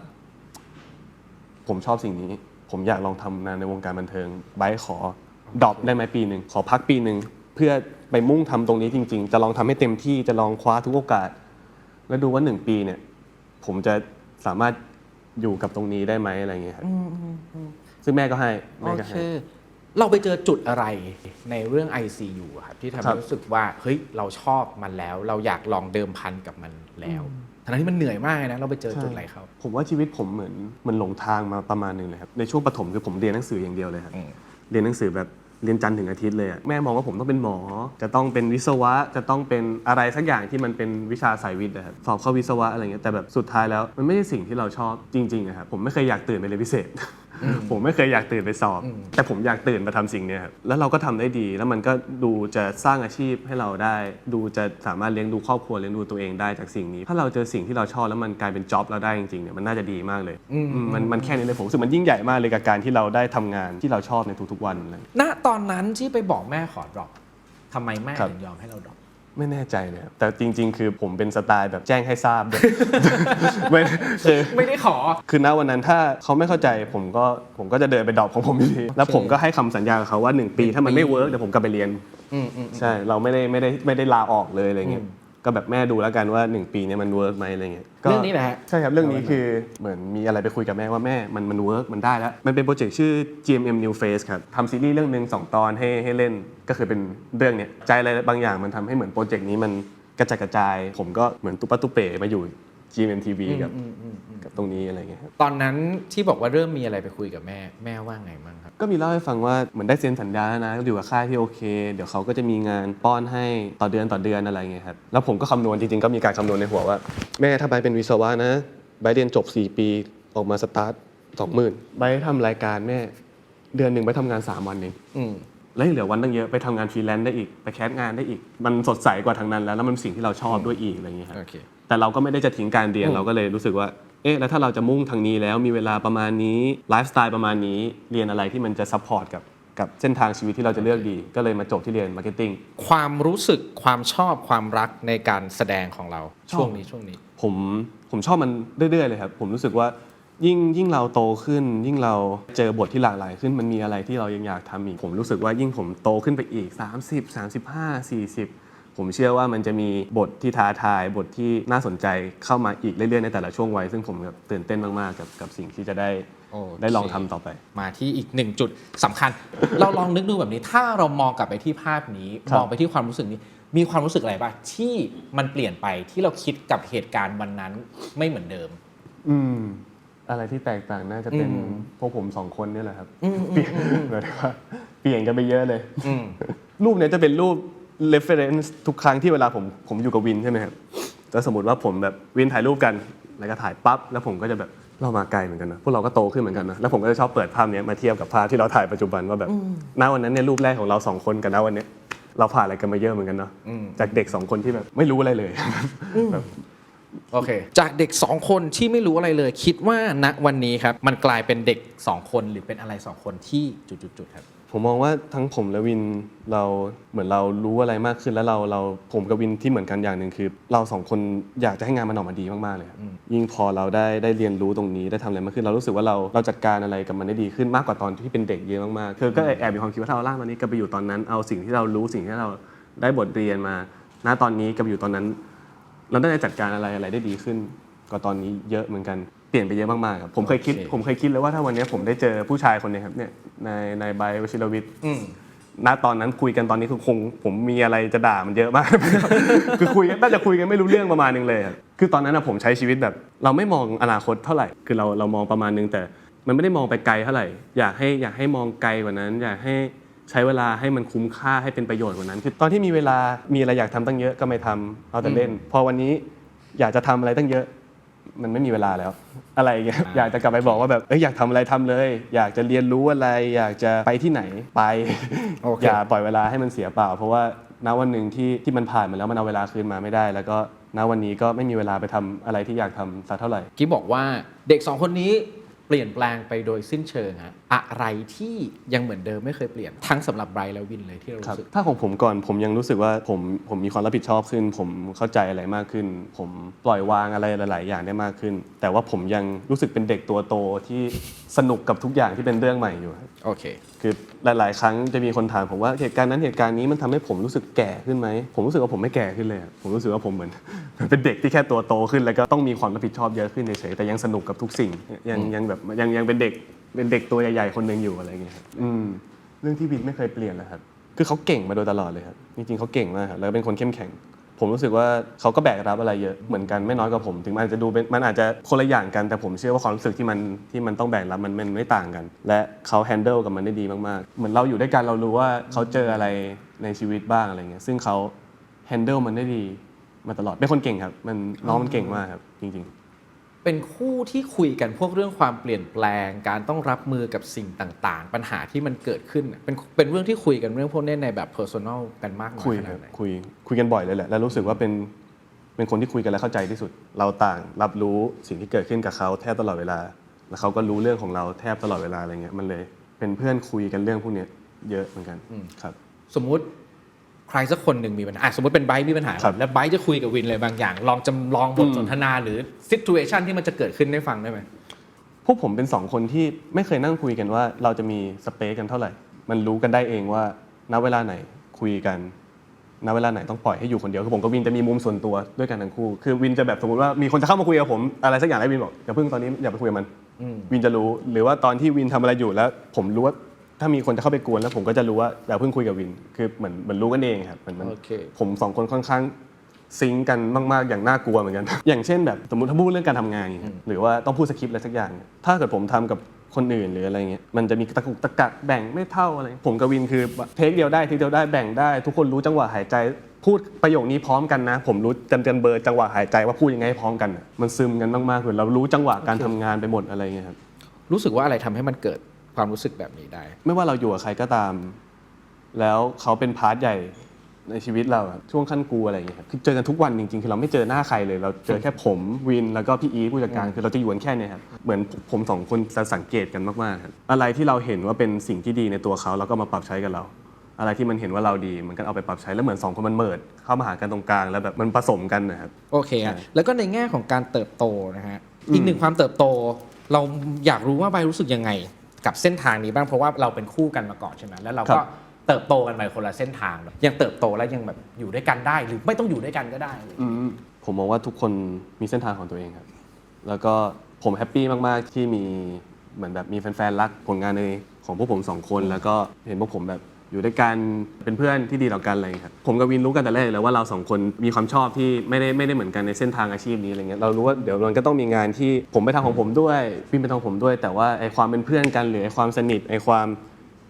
ผมชอบสิ่งนี้ผมอยากลองทำงานในวงการบันเทิงไบร์ทขอดรอปได้ไหมปีหนึ่งขอพักปีหนึ่งเพื่อไปมุ่งทำตรงนี้จริงๆจะลองทำให้เต็มที่จะลองคว้าทุกโอกาส แล้วดูว่า1 ปีเนี่ยผมจะสามารถอยู่กับตรงนี้ได้ไหมอะไรอย่างเงี้ยครับซึ่งแม่ก็ให้ โอ แม่ก็ เค ให้ เราไปเจอจุดอะไรในเรื่อง ICU อะครับที่ทำ ครั ให้ บ รู้สึกว่าเฮ้ยเราชอบมันแล้ว เราอยากลองเดิมพันกับมันแล้วทั้งที่มันเหนื่อยมากเลยนะเราไปเจอจุดอะไรเขา ผมว่าชีวิตผมเหมือนหลงทางมาประมาณนึงเลยครับในช่วงประถมคือผมเรียนหนังสืออย่างเดียวเลยครับเรียนหนังสือแบบเรียนจันทร์ถึงอาทิตย์เลยอะแม่มองว่าผมต้องเป็นหมอจะต้องเป็นวิศวะจะต้องเป็นอะไรสักอย่างที่มันเป็นวิชาสายวิทย์นะครับสอบเข้าวิศวะอะไรเงี้ยแต่แบบสุดท้ายแล้วมันไม่ใช่สิ่งที่เราชอบจริงๆนะครับผมไม่เคยอยากตื่นไปเรียนพิเศษ ผมไม่เคยอยากตื่นไปสอบแต่ผมอยากตื่นมาทำสิ่งเนี้ยครับแล้วเราก็ทำได้ดีแล้วมันก็ดูจะสร้างอาชีพให้เราได้ดูจะสามารถเลี้ยงดูครอบครัวเลี้ยงดูตัวเองได้จากสิ่งนี้ถ้าเราเจอสิ่งที่เราชอบแล้วมันกลายเป็นจ็อบเราได้จริงๆเนี่ยมันน่าจะดีมากเลยมันแค่นี้เลยผมรู้สึกมันยิ่งใหญ่มากเลยกับการที่เราได้ทำงานที่เราชอบในทุกๆวันเลย ณตอนนั้นที่ไปบอกแม่ขอดรอปทำไมแม่ ครับ ถึงยอมให้เราดรอป ไม่แน่ใจเลยครับแต่จริงๆ คือผมเป็นสไตล์แบบแจ้งให้ทราบด้วย ไม่คือ ไม่ได้ขอ คือณวันนั้นถ้าเขาไม่เข้าใจผมก็จะเดินไปดรอปของผมอยู่ดีแล้วผมก็ให้คำสัญญากับเขาว่า1 ปีถ้ามันไม่เวิร์กเดี๋ยวผมกลับไปเรียนใช่เราไม่ได้ลาออกเลยอะไรเงี้ย ก็แบบแม่ดูแล้วกันว่า1 ปีนี้มันเวิร์กไหมอะไรเงี้ยเรื่องนี้แหละฮะใช่ครับเรื่องนี้คือเหมือนมีอะไรไปคุยกับแม่ว่าแม่มันเวิร์กมันได้แล้วมันเป็นโปรเจกต์ชื่อ GMM New Phase ครับทำซีรีส์เรื่องนึง2 ตอนให้เล่นก็คือเป็นเรื่องเนี้ยใจอะไรบางอย่างมันทำให้เหมือนโปรเจกต์นี้มันกระจายผมก็เหมือนตุ๊ปะตุ๊เป๋มาอยู่ GMMTV กับตรงนี้อะไรเงี้ยครับตอนนั้นที่บอกว่าเริ่มมีอะไรไปคุยกับแม่ว่าไงบ้างครับก็มีเล่าให้ฟังว่าเหมือนได้เซ็นสัญญาแล้วนะอยู่กับค่ายที่โอเคเดี๋ยวเขาก็จะมีงานป้อนให้ต่อเดือนอะไรเงี้ยครับแล้วผมก็คำนวณจริงๆก็มีการคำนวณในหัวว่าแม่ถ้าใบเป็นวิศวะนะใบเรียนจบ4 ปีออกมาสตาร์ท 20,000ใบทำรายการแม่เดือนหนึ่งไปทำงาน3 วันเองแล้วเหลือวันตั้งเยอะไปทำงานฟรีแลนซ์ได้อีกไปแคสงานได้อีกมันสดใสกว่าทางนั้นแล้วมันสิ่งที่เราชอบด้วยอีกอะไรเงี้ยครับแต่เราก็ไม่ได้จะทิ้งการเรียนเราก็เลยรู้สึกว่าแล้วถ้าเราจะมุ่งทางนี้แล้วมีเวลาประมาณนี้ไลฟ์สไตล์ประมาณนี้เรียนอะไรที่มันจะซัพพอร์ตกับเส้นทางชีวิตที่เราจะเลือกดีก็เลยมาจบที่เรียนมาร์เก็ตติ้งความรู้สึกความชอบความรักในการแสดงของเราช่วงนี้ผมชอบมันเรื่อยๆเลยครับผมรู้สึกว่ายิ่งเราโตขึ้นยิ่งเราเจอบทที่หลากหลายขึ้นมันมีอะไรที่เรายังอยากทำอีกผมรู้สึกว่ายิ่งผมโตขึ้นไปอีก30 35 40ผมเชื่อว่ามันจะมีบทที่ท้าทายบทที่น่าสนใจเข้ามาอีกเรื่อยๆในแต่ละช่วงวัยซึ่งผมแบบตื่นเต้นมากๆกับสิ่งที่จะได้ลองทำต่อไปมาที่อีก1 จุดสำคัญ เราลองนึกดูแบบนี้ถ้าเรามองกลับไปที่ภาพนี้มองไปที่ความรู้สึกนี้มีความรู้สึกอะไรบ้างที่มันเปลี่ยนไปที่เราคิดกับเหตุการณ์วันนั้นไม่เหมือนเดิมอะไรที่แตกต่างน่าจะเป็นพวกผม2 คนนี่แหละครับเปลี่ยนแบบว่าเปลี่ยนกันไปเยอะเลยรูปเนี้ยจะเป็นรูป reference ทุกครั้งที่เวลาผมอยู่กับวินใช่ไหมครับแต่สมมติว่าผมแบบวินถ่ายรูปกันแล้วก็ถ่ายปั๊บแล้วผมก็จะแบบเรามาไกลเหมือนกันนะพวกเราก็โตขึ้นเหมือนกันนะแล้วผมก็จะชอบเปิดภาพนี้มาเทียบกับภาพที่เราถ่ายปัจจุบันว่าแบบณวันนั้นเนี่ยรูปแรกของเรา2 คนกับณวันนี้เราผ่านอะไรกันมาเยอะเหมือนกันเนาะจากเด็ก2 คนที่แบบไม่รู้อะไรเลยแบบโอเคจากเด็ก2 คนที่ไม่รู้อะไรเลยคิดว่าณวันนี้ครับมันกลายเป็นเด็ก2 คนหรือเป็นอะไร2 คนที่จุดๆครับผมมองว่าทั้งผมและวินเราเหมือนเรารู้อะไรมากขึ้นแล้วเราผมกับวินที่เหมือนกันอย่างหนึ่งคือเรา2 คนอยากจะให้งานมันออกมาดีมากๆเลยครับยิ่งพอเราได้เรียนรู้ตรงนี้ได้ทำอะไรมากขึ้นเรารู้สึกว่าเราจัดการอะไรกับมันได้ดีขึ้นมากกว่าตอนที่เป็นเด็กเยอะมากๆคือก็แอบมีความคิดว่าถ้าเราล่างตอนนี้ก็ไปอยู่ตอนนั้นเอาสิ่งที่เรารู้สิ่งที่เราได้บทเรียนมาณตอนนี้กับอยู่ตอนนั้นเราได้จัดการอะไรได้ดีขึ้นกว่าตอนนี้เยอะเหมือนกันเปลี่ยนไปเยอะมากๆครับผมเคยคิดเลยว่าถ้าวันนี้ผมได้เจอผู้ชายคนนี้ครับเนี่ยในไบร์ท วชิรวิทย์ณตอนนั้นคุยกันตอนนี้คือคงผมมีอะไรจะด่ามันเยอะมาก คือคุยกันน่าจะคุยกันไม่รู้เรื่องประมาณนึงเลยคือตอนนั้นผมใช้ชีวิตแบบเราไม่มองอนาคตเท่าไหร่คือเรามองประมาณนึงแต่มันไม่ได้มองไปไกลเท่าไหร่อยากให้มองไกลกว่านั้นอยากให้ใช้เวลาให้มันคุ้มค่าให้เป็นประโยชน์กว่านั้นคือตอนที่มีเวลามีอะไรอยากทำตั้งเยอะก็ไม่ทำเอาแต่เล่นพอวันนี้อยากจะทำอะไรตั้งเยอะมันไม่มีเวลาแล้วอะไรอย่างเงี้ยอยากจะกลับไปบอกว่าแบบอยากทำอะไรทำเลยอยากจะเรียนรู้อะไรอยากจะไปที่ไหนไป อย่าปล่อยเวลาให้มันเสียเปล่าเพราะว่าณวันหนึ่งที่มันผ่านมาแล้วมันเอาเวลาคืนมาไม่ได้แล้วก็ณวันนี้ก็ไม่มีเวลาไปทำอะไรที่อยากทำสักเท่าไหร่กิ๊บบอกว่าเด็ก2 คนนี้เปลี่ยนแปลงไปโดยสิ้นเชิงฮะอะไรที่ยังเหมือนเดิมไม่เคยเปลี่ยนทั้งสำหรับไบรท์และวินเลยที่เรารู้สึกถ้าของผมก่อนผมยังรู้สึกว่าผมมีความรับผิดชอบขึ้นผมเข้าใจอะไรมากขึ้นผมปล่อยวางอะไรหลายๆอย่างได้มากขึ้นแต่ว่าผมยังรู้สึกเป็นเด็กตัวโตที่สนุกกับทุกอย่างที่เป็นเรื่องใหม่อยู่โอเคคือหลายๆครั้งจะมีคนถามผมว่าเหตุการณ์นั้นเหตุการณ์นี้มันทำให้ผมรู้สึกแก่ขึ้นไหมผมรู้สึกว่าผมไม่แก่ขึ้นเลยผมรู้สึกว่าผมเหมือนเป็นเด็กที่แค่ตัวโตขึ้นแล้วก็ต้องมีความรับผิดชอบเยอะขึ้นเฉยๆแต่ยังสนุกกับทุกสิ่งยังแบบยังเป็นเด็กตัวใหญ่ๆคนนึงอยู่อะไรเงี้ยครับเรื่องที่วินไม่เคยเปลี่ยนเลยครับคือเขาเก่งมาโดยตลอดเลยครับจริงๆเขาเก่งมากครับแล้วเป็นคนเข้มแข็งผมรู้สึกว่าเขาก็แบกรับอะไรเยอะเหมือนกันไม่น้อยกว่าผมถึงมันอาจจะดูมันอาจจะคนละอย่างกันแต่ผมเชื่อว่าความรู้สึกที่มันต้องแบกรับมันไม่ต่างกันและเขาแฮนเดิลกับมันได้ดีมากๆเหมือนเราอยู่ด้วยกันเรารู้ว่าเขาเจออะไรในชีวิตบ้างอะไรเงี้ยซึ่งเขาแฮนเดิลมันได้ดีมาตลอดเป็นคนเก่งครับน้องมันเก่งมากครับจริงๆเป็นคู่ที่คุยกันพวกเรื่องความเปลี่ยนแปลงการต้องรับมือกับสิ่งต่างๆปัญหาที่มันเกิดขึ้นเป็นเรื่องที่คุยกันเรื่องพวกนี้ในแบบ personal กันมากน้อยขนาดไหนคุยกันบ่อยเลยแหละแล้วรู้สึกว่าเป็นคนที่คุยกันและเข้าใจที่สุดเราต่างรับรู้สิ่งที่เกิดขึ้นกับเขาแทบตลอดเวลาแล้วเขาก็รู้เรื่องของเราแทบตลอดเวลาอะไรเงี้ยมันเลยเป็นเพื่อนคุยกันเรื่องพวกนี้เยอะเหมือนกันครับสมมุติใครสักคนหนึ่งมีปัญหาสมมติเป็นไบร์ทมีปัญหาแล้วไบร์ทจะคุยกับวินอะไรบางอย่างลองจำลองบทสนทนาหรือซิทูเอชันที่มันจะเกิดขึ้นได้ฟังได้ไหมพวกผมเป็น2 คนที่ไม่เคยนั่งคุยกันว่าเราจะมีสเปซกันเท่าไหร่มันรู้กันได้เองว่าณเวลาไหนคุยกันณ ณเวลาไหนต้องปล่อยให้อยู่คนเดียวคือผมกับวินจะมีมุมส่วนตัวด้วยกันทั้งคู่คือวินจะแบบสมมติว่ามีคนจะเข้ามาคุยกับผมอะไรสักอย่างแล้ววินบอกอย่าเพิ่งตอนนี้อย่าไปคุยกับมันวินจะรู้หรือว่าตอนที่วินทำอะไรอยู่แล้วผมรู้ว่าถ้ามีคนจะเข้าไปกวนแล้วผมก็จะรู้ว่าอย่าเพิ่งคุยกับวินคือเหมือนรู้กันเองครับมันผมสองคนค่อนข้างซิงกันมากๆอย่างน่ากลัวเหมือนกัน อย่างเช่นแบบสมมติถ้าพูดเรื่องการทำงานหรือว่าต้องพูดสคริปต์อะไรสักอย่างถ้าเกิดผมทำกับคนอื่นหรืออะไรเงี้ยมันจะมีตะกุกตะกักแบ่งไม่เท่าอะไรผมกับวินคือเทคเดียวได้เทคเดียวได้แบ่งได้ทุกคนรู้จังหวะหายใจพูดประโยคนี้พร้อมกันนะผมรู้จำเบอร์จังหวะหายใจว่าพูดยังไงพร้อมกันมันซึมกันมากๆคือเรารู้จังหวะการทำงานไปหมดอะไรเงี้ยครับรู้สึกว่าอะไรทำให้มันเกิดความรู้สึกแบบนี้ได้ไม่ว่าเราอยู่กับใครก็ตามแล้วเขาเป็นพาร์ทใหญ่ในชีวิตเราช่วงขั้นกูอะไรอย่างเงี้ยครับคือเจอกันทุกวันจริงๆคือเราไม่เจอหน้าใครเลยเราเจอแค่ผมวินแล้วก็พี่อีทผู้จัดการคือเราจะอยู่กันแค่นี้ครับเหมือนผมสองคนจะสังเกตกันมากๆครับอะไรที่เราเห็นว่าเป็นสิ่งที่ดีในตัวเขาแล้วก็มาปรับใช้กับเราอะไรที่มันเห็นว่าเราดีมันก็เอาไปปรับใช้แล้วเหมือนสองคนมันเมิร์จเข้ามาหากันตรงกลางแล้วแบบมันผสมกันนะครับโอเคครับแล้วก็ในแง่ของการเติบโตนะฮะอีกหนึ่งความเติบโตเราอยากรู้ว่าใบรู้สึกยังไงกับเส้นทางนี้บ้างเพราะว่าเราเป็นคู่กันมาก่อนใช่ไหมแล้วเราก็เติบโตกันไปคนละเส้นทางยังเติบโตแล้วยังแบบอยู่ด้วยกันได้หรือไม่ต้องอยู่ด้วยกันก็ได้ผมมองว่าทุกคนมีเส้นทางของตัวเองครับแล้วก็ผมแฮปปี้มากๆที่มีเหมือนแบบมีแฟนๆรักผลงานในของพวกผมสองคนแล้วก็เห็นพวกผมแบบอยู่ด้วยกันเป็นเพื่อนที่ดีต่อกันอะไรครับผมกับวินรู้กันแต่แรกแล้วว่าเราสองคนมีความชอบที่ไม่ได้เหมือนกันในเส้นทางอาชีพนี้อะไรเงี้ยเรารู้ว่าเดี๋ยวมันก็ต้องมีงานที่ผมไปทำของผมด้วยวินไปทำของผมด้วยแต่ว่าไอ้ความเป็นเพื่อนกันหรือไอ้ความสนิทไอ้ควา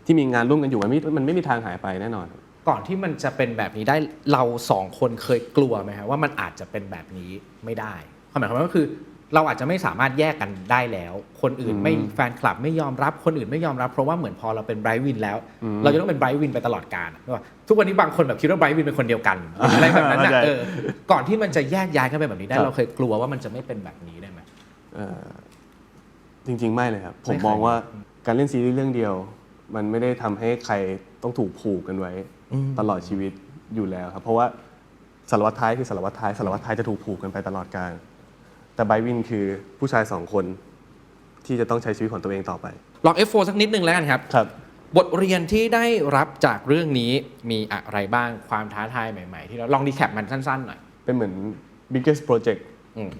มที่มีงานร่วมกันอยู่มันไม่มีทางหายไปแน่นอนก่อนที่มันจะเป็นแบบนี้ได้เราสองคนเคยกลัวไหมครับว่ามันอาจจะเป็นแบบนี้ไม่ได้ความหมายความว่าก็คือเราอาจจะไม่สามารถแยกกันได้แล้วคนอื่นไม่แฟนคลับไม่ยอมรับคนอื่นไม่ยอมรับเพราะว่าเหมือนพอเราเป็นไบรท์วินแล้วเราจะต้องเป็นไบรท์วินไปตลอดกาลทุกวันนี้บางคนแบบคิดว่าไบรท์วินเป็นคนเดียวกันอะไรแบบนั้นก่อนที่มันจะแยกย้ายกันไปแบบนี้ได้เราเคยกลัวว่ามันจะไม่เป็นแบบนี้ได้ไหมจริงๆไม่เลยครับผมมองว่าการเล่นซีรีส์เรื่องเดียวมันไม่ได้ทำให้ใครต้องถูกผูกกันไว้ตลอดชีวิตอยู่แล้วครับเพราะว่าสารวัตรท้ายคือสารวัตรท้ายสารวัตรท้ายจะถูกผูกกันไปตลอดกาลแต่ไบรท์วินคือผู้ชาย2คนที่จะต้องใช้ชีวิตของตัวเองต่อไปลอง F4 สักนิดนึงแล้วกันครับบทเรียนที่ได้รับจากเรื่องนี้มีอะไรบ้างความท้าทายใหม่ๆที่เราลองรีแคปมันสั้นๆหน่อยเป็นเหมือน biggest project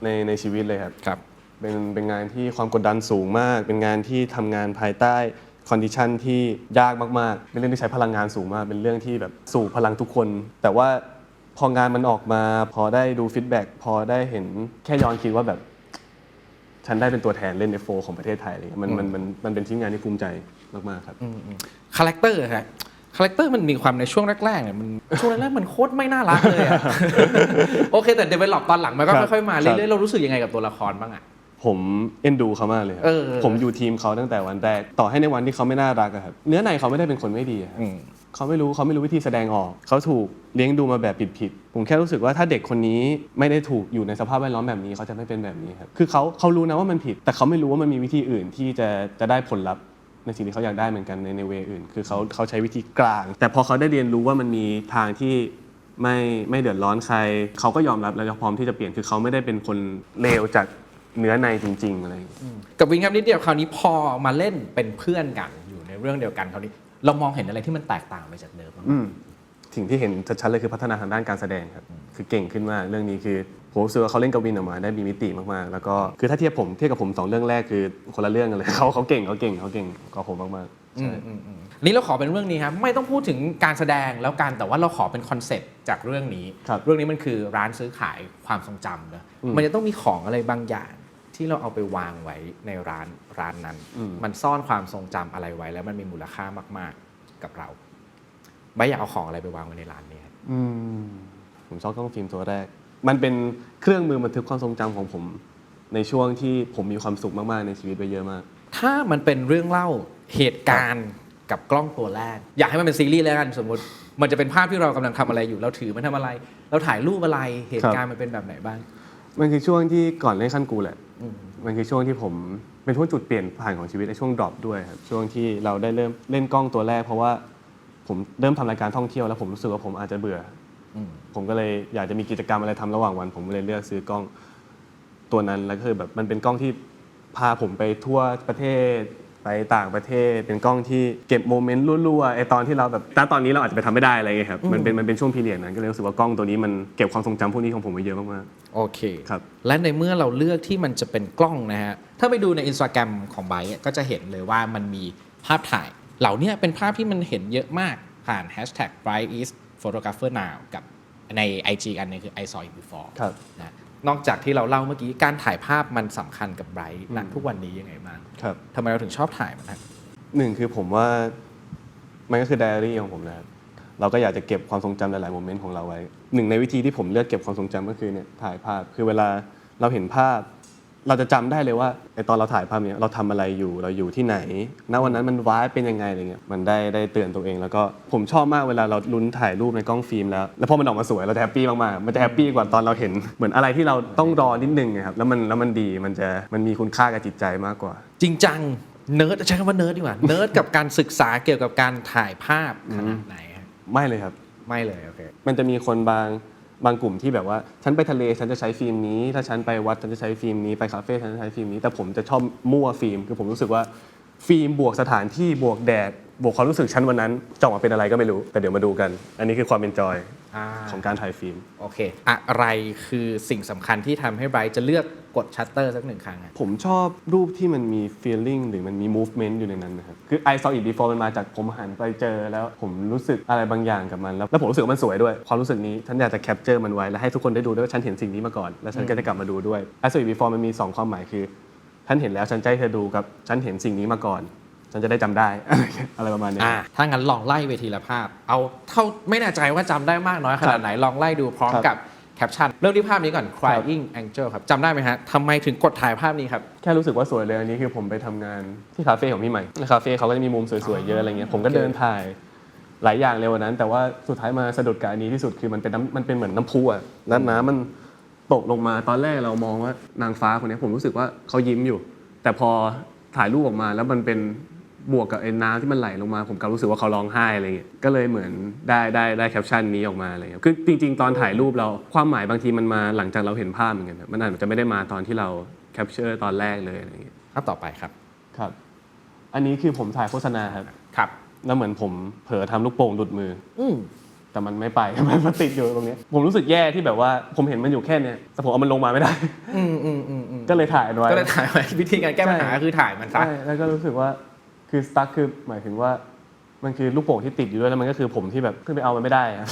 ในชีวิตเลยครับเป็นงานที่ความกดดันสูงมากเป็นงานที่ทำงานภายใต้คอนดิชันที่ยากมากๆเป็นเรื่องที่ใช้พลังงานสูงมากเป็นเรื่องที่แบบสู่พลังทุกคนแต่ว่าพองานมันออกมาพอได้ดูฟีดแบ็กพอได้เห็นแค่ย้อนคิดว่าแบบฉันได้เป็นตัวแทนเล่น F4 ของประเทศไทยอะไรมันเป็นชิ้นงานที่ภูมิใจมากๆครับคาแรคเตอร์ครับคาแรคเตอร์มันมีความในช่วงแรกๆเนี่ยมันช่วงแรกๆมันโคตรไม่น่ารักเลยอะโอเคแต่developตอนหลังมันก็ค่อยๆมาเรื่อยๆเรารู้สึกยังไงกับตัวละครบ้างอะผมเอ็นดูเขามากเลยครับผมอยู่ทีมเขาตั้งแต่วันแรกต่อให้ในวันที่เขาไม่น่ารักครับเนื้อในเขาไม่ได้เป็นคนไม่ดีเขาไม่รู้วิธีแสดงออกเขาถูกเลี้ยงดูมาแบบผิดผมแค่รู้สึกว่าถ้าเด็กคนนี้ไม่ได้ถูกอยู่ในสภาพแวดล้อมแบบนี้เขาจะไม่เป็นแบบนี้ครับคือเขารู้นะว่ามันผิดแต่เขาไม่รู้ว่ามันมีวิธีอื่นที่จะได้ผลลัพธ์ในสิ่งที่เขาอยากได้เหมือนกันในเวอื่นคือเขาใช้วิธีกลางแต่พอเขาได้เรียนรู้ว่ามันมีทางที่ไม่เดือดร้อนใครเขาก็ยอมรับแล้วพร้อมที่จะเปลี่ยนคือเขาไม่ได้เป็นคนเลวจากเนื้อในจริงๆอะไรกับวินครับนิดเดียวคราวนี้พอมาเล่นเป็นเพื่อนกันอยู่ในเรื่องเดียวกันคราวนี้เรามองเห็นอะไรที่มันแตกต่างไปจากเดิมสิ่งที่เห็นชัดๆเลยคือพัฒนาทางด้านการแสดงครับคือเก่งขึ้นมากเรื่องนี้คือผมรู้สึกว่าเขาเล่นกับวินออกมาได้มีมิติมากๆแล้วก็คือถ้าเทียบกับผม2เรื่องแรกคือคนละเรื่องกันเลยเขาเก่งกว่าผมมากๆใช่นี่เราขอเป็นเรื่องนี้ครับไม่ต้องพูดถึงการแสดงแล้วกันแต่ว่าเราขอเป็นคอนเซ็ปต์จากเรื่องนี้เรื่องนี้มันคือร้านซื้อขายความทรงจำนะมันจะต้องมีของอะไรบางอย่างที่เราเอาไปวางไว้ในร้านนั้นมันซ่อนความทรงจำอะไรไว้แล้วมันมีมูลค่ามากๆกับเราไม่อยากเอาของอะไรไปวางไว้ในร้านนี้ผมชอบกล้องฟิล์มตัวแรกมันเป็นเครื่องมือบันทึกความทรงจำของผมในช่วงที่ผมมีความสุขมากๆในชีวิตไปเยอะมากถ้ามันเป็นเรื่องเล่าเหตุการณ์กับกล้องตัวแรกอยากให้มันเป็นซีรีส์แล้วกันสมมติมันจะเป็นภาพที่เรากำลังทำอะไรอยู่เราถือมันทำอะไรเราถ่ายรูปอะไรเหตุการณ์มันเป็นแบบไหนบ้างมันคือช่วงที่ก่อนเล่นขั้นกูแหละมันคือช่วงที่ผมเป็นช่วงจุดเปลี่ยนผ่านของชีวิตในช่วงดรอปด้วยครับช่วงที่เราได้เริ่มเล่นกล้องตัวแรกเพราะว่าผมเริ่มทำรายการท่องเที่ยวแล้วผมรู้สึกว่าผมอาจจะเบื่อผมก็เลยอยากจะมีกิจกรรมอะไรทำระหว่างวันผมเลยเลือกซื้อกล้องตัวนั้นแล้วก็คือแบบมันเป็นกล้องที่พาผมไปทั่วประเทศ ไปต่างประเทศเป็นกล้องที่เก็บโมเมนต์รั่วๆไอตอนที่เราแบบตอนนี้เราอาจจะไปทำไม่ได้อะไรเงี้ยครับมันเป็นช่วงพีเรียดนั้นก็เลยรู้สึกว่ากล้องตัวนี้มันเก็บความทรงจำพวกนี้ของผมไว้เยอะมากโอเค ครับ และในเมื่อเราเลือกที่มันจะเป็นกล้องนะฮะถ้าไปดูใน Instagram ของไบร์ทก็จะเห็นเลยว่ามันมีภาพถ่ายเหล่านี้เป็นภาพที่มันเห็นเยอะมากผ่าน hashtag Bright is photographer now กับใน IG อันนึงคือ I saw it before ครับ นะนอกจากที่เราเล่าเมื่อกี้การถ่ายภาพมันสำคัญกับไบรท์ณทุกวันนี้ยังไงบ้าง ครับ ทำไมเราถึงชอบถ่ายมันนะ หนึ่งคือผมว่ามันก็คือไดอารี่ของผมนะครับเราก็อยากจะเก็บความทรงจำหลายๆโมเมนต์ของเราไว้หนึ่งในวิธีที่ผมเลือกเก็บความทรงจำก็คือเนี่ยถ่ายภาพคือเวลาเราเห็นภาพ เราจะจำได้เลยว่าไอตอนเราถ่ายภาพเนี้ยเราทำอะไรอยู่เราอยู่ที่ไหนณวันนั้นมันว้ายเป็นยังไงอะไรเงี้ยมันได้เตือนตัวเองแล้วก็ผมชอบมากเวลาเราลุ้นถ่ายรูปในกล้องฟิล์มแล้วพอมันออกมาสวยเราจะแฮปปี้มากๆมันจะแฮปปี้กว่าตอนเราเห็นเหมือนอะไรที่เราต้องรอนิดนึงครับแล้วมันดีมันมีคุณค่ากับจิตใจมากกว่า จริงจังเนิร์ดใช้คำว่าเนิร์ดดีกว่าเนิร์ดกับการศึกษาเกี่ยวกับการถ่ายภาพขนาดไหนฮะ ไม่เลยครับ ไม่เลยโอเค มันจะมีคนบางกลุ่มที่แบบว่าฉันไปทะเลฉันจะใช้ฟิล์มนี้ถ้าฉันไปวัดฉันจะใช้ฟิล์มนี้ไปคาเฟ่ฉันจะใช้ฟิล์มนี้แต่ผมจะชอบมั่วฟิล์มคือผมรู้สึกว่าฟิล์มบวกสถานที่บวกแดดบวกความรู้สึกฉันวันนั้นจะออกมาเป็นอะไรก็ไม่รู้แต่เดี๋ยวมาดูกัน อันนี้คือความเอนจอยของการถ่ายฟิล์ม โอเคอะไรคือสิ่งสำคัญที่ทำให้ไบรท์จะเลือกกดชัตเตอร์สักหนึ่งครั้งอะ ผมชอบรูปที่มันมี feeling หรือมันมี movement อยู่ในนั้นนะครับคือ I saw it before มันมาจากผมหันไปเจอแล้วผมรู้สึกอะไรบางอย่างกับมันแล้วผมรู้สึกว่ามันสวยด้วยความรู้สึกนี้ฉันอยากจะ capture มันไว้แล้วให้ทุกคนได้ดูด้วยว่าฉันเห็นสิ่งนี้มาก่อนแล้วฉันก็จะกลับมาดูด้วย I saw it before มันมี2ความหมายคือฉันเห็นแล้วฉันจะให้เธอดูกับฉันเห็นสิ่งนี้มาก่อนฉันจะได้จำได้ อะไรประมาณนี้ ถ้างั้นลองไล่ไปทีละภาพเอาเท่าไม่แน่ใจว่าจำได้มากน้อยขนาดไหนลองไล่ดูพร้อมกับแคปชั่นเริ่มที่ภาพนี้ก่อน Crying Angel ครับจำได้ไหมฮะทำไมถึงกดถ่ายภาพนี้ครับ แค่รู้สึกว่าสวยเลยอันนี้คือผมไปทำงานที่คาเฟ่ของพี่ใหม่ในคาเฟ่เขาก็จะมีมุมสวยๆเยอะอะไรเงี้ยผมก็เดินถ่ายหลายอย่างเร็ววันนั้น แต่ว่าสุดท้ายมาสะดุดกับอันนี้ที่สุดคือมันเป็นเหมือนน้ำพุอ่ะแล้วน้ำมันตกลงมาตอนแรกเรามองว่านางฟ้าคนนี้ผมรู้สึกว่าเขายิ้มอยู่ แต่พอถ่ายรูปออกมาแล้วมันเป็นบวกกับไอ้น้ำที่มันไหลลงมาผมก็รู้สึกว่าเขาร้องไห้อะไรเงี้ยก็เลยเหมือนได้แคปชั่นนี้ออกมาอะไรเงี้ยคือจริงๆตอนถ่ายรูปเราความหมายบางทีมันมาหลังจากเราเห็นภาพเหมือนกันมันอาจจะไม่ได้มาตอนที่เราแคปเจอร์ตอนแรกเลยอะไรเงี้ย ภาพต่อไปครับ ครับอันนี้คือผมถ่ายโฆษณาครับ ครับ แล้วเหมือนผมเผลอทำลูกโป่งหลุดมือ ม แต่มันไม่ไป มันติดอยู่ตรงนี้ผมรู้สึกแย่ที่แบบว่าผมเห็นมันอยู่แค่เนี้ยแต่ผมเอามันลงมาไม่ได้ ก็เลยถ่ายมันไว้ ก็เลยถ่ายไว้วิธีการแก้ปัญหาคือถ่ายมันซะ ใช่แล้วก็รู้สึกว่าคือสตั๊กคือหมายถึงว่ามันคือลูกโป่งที่ติดอยู่ด้วยแล้วมันก็คือผมที่แบบขึ้นไปเอามันไม่ได้อะ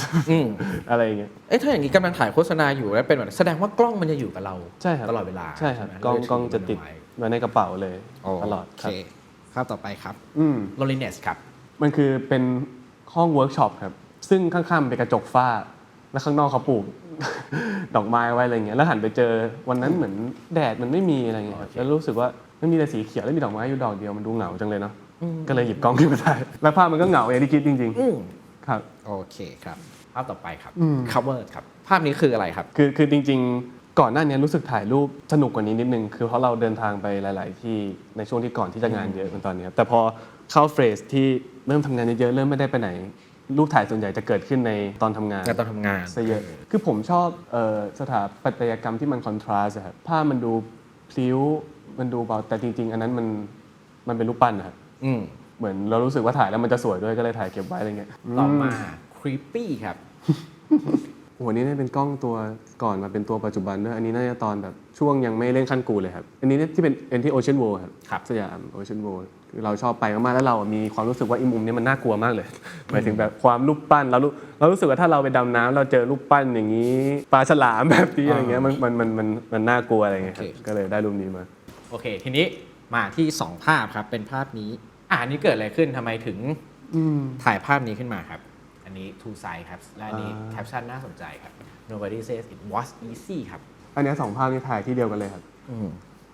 อะไรอย่างเงี้ย ถ้าอย่างนี้กำลังถ่ายโฆษณาอยู่แล้วเป็นแบบแสดงว่ากล้องมันจะอยู่กับเรา ใช่ครับ ตลอดเวลา ใช่ครับ ไหม กล้องจะติด ไว้ ไว้ในกระเป๋าเลยตลอด โอ ครับ เคภาพต่อไปครับ ม loneliness ครับ มันคือเป็นห้องเวิร์กช็อปครับซึ่งข้างๆเป็นกระจกฝ้าแล้วข้างนอกเขาปลูก ดอกไม้ไว้อะไรเงี้ยแล้วหันไปเจอวันนั้นเหมือนแดดมันไม่มีอะไรเงี้ยครับแล้วรู้สึกว่ามันมีแต่สีเขียวแล้วมีดอกไม้อยู่ดอกเดียวมันดูเหงาจังเลยเนาะก็เลยหยิบกล้องขึ้นมาถ่ายแล้วภาพมันก็เหงาอย่างที่คิดจริงๆครับ โอเคครับ ภาพต่อไปครับ cover ครับ ภาพนี้คืออะไรครับ คือจริงๆก่อนหน้านี้รู้สึกถ่ายรูปสนุกกว่านี้นิดนึงคือเพราะเราเดินทางไปหลาย ๆ ที่ในช่วงที่ก่อนที่จะงานเยอะเหมือนตอนนี้ครับแต่พอเข้าเฟสที่เริ่มทำงานเยอะๆเริ่มไม่ได้ไปไหนรูปถ่ายส่วนใหญ่จะเกิดขึ้นในตอนทำงาน ตอนทำงาน ซะเยอะคือผมชอบสถาปัตยกรรมที่มันคอนทราสต์ครับภาพมันดูพลิ้วมันดูเบาแต่จริง ๆ อันนั้นมันเป็นรูปปั้นนะครับ เหมือนเรารู้สึกว่าถ่ายแล้วมันจะสวยด้วยก็เลยถ่ายเก็บไว้อะไรเงี้ย ต่อมา creepy ครับ โอ้โหนี่เป็นกล้องตัวก่อนมาเป็นตัวปัจจุบันด้วยอันนี้น่าจะตอนแบบช่วงยังไม่เล่นขั้นกูเลยครับอันนี้ที่เป็นที่ Ocean World ครับสยาม Ocean World คือเราชอบไปมากๆแล้วเรามีความรู้สึกว่าอีมุมนี้มันน่ากลัวมากเลยหมายถึงแบบความรูปปั้นเรารู้สึกว่าถ้าเราไปดำน้ำเราเจอรูปปั้นอย่างนี้ปลาฉลามแบบนี้อะไรเงี้ยมันน่ากลัวอะไรเงี้ยครับก็เลยได้รูปนี้มา โอเค ทีนี้มาที่ 2 ภาพครับ เป็นภาพนี้อันนี้เกิดอะไรขึ้นทำไมถึงถ่ายภาพนี้ขึ้นมาครับ อันนี้ two side ครับ และอันนี้แคปชั่นน่าสนใจครับ nobody says it was easy ครับ อันนี้2ภาพนี้ถ่ายที่เดียวกันเลยครับ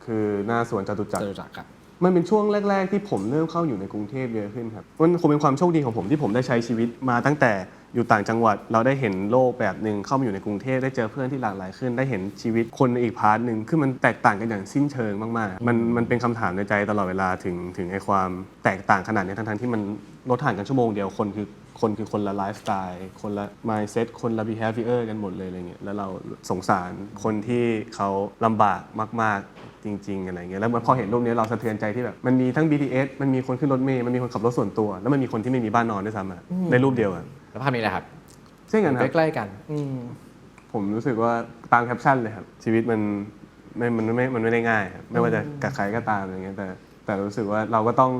คือหน้าสวนจตุจักร ครับ มันเป็นช่วงแรก ๆ ที่ผมเริ่มเข้าอยู่ในกรุงเทพเยอะขึ้นครับมันคงเป็นความโชคดีของผมที่ผมได้ใช้ชีวิตมาตั้งแต่อยู่ต่างจังหวัดเราได้เห็นโลกแบบหนึ่งเข้ามาอยู่ในกรุงเทพได้เจอเพื่อนที่หลากหลายขึ้นได้เห็นชีวิตคนในอีกพาร์ทหนึ่งคือมันแตกต่างกันอย่างสิ้นเชิงมากๆมันเป็นคำถามในใจตลอดเวลาถึงไอ้ความแตกต่างขนาดนี้ทั้งๆที่มันลดห่างกันชั่วโมงเดียวคนคือ คนคือคนละไลฟ์สไตล์คนละ mindset คนละ behavior กันหมดเลยอะไรเงี้ยแล้วเราสงสารคนที่เขาลำบากมากๆจริงๆอะไรเงี้ยแล้วพอเห็นรูปนี้เราสะเทือนใจที่แบบมันมีทั้ง BTS มันมีคนขึ้นรถเมล์มันมีคนขับรถส่วนตัวแล้วมันมีคนที่ไม่มีบ้านนอนด้วยซ้ำอะในรูปเดียวอะ แล้วภาพนี้แหละครับ เช่นกันครับ ใกล้ๆกันผมรู้สึกว่าตามแคปชั่นเลยครับชีวิตมันไม่ได้ง่ายครับไม่ว่าจะกับใครก็ตามอะไรเงี้ยแต่รู้สึกว่าเราก็ต้อง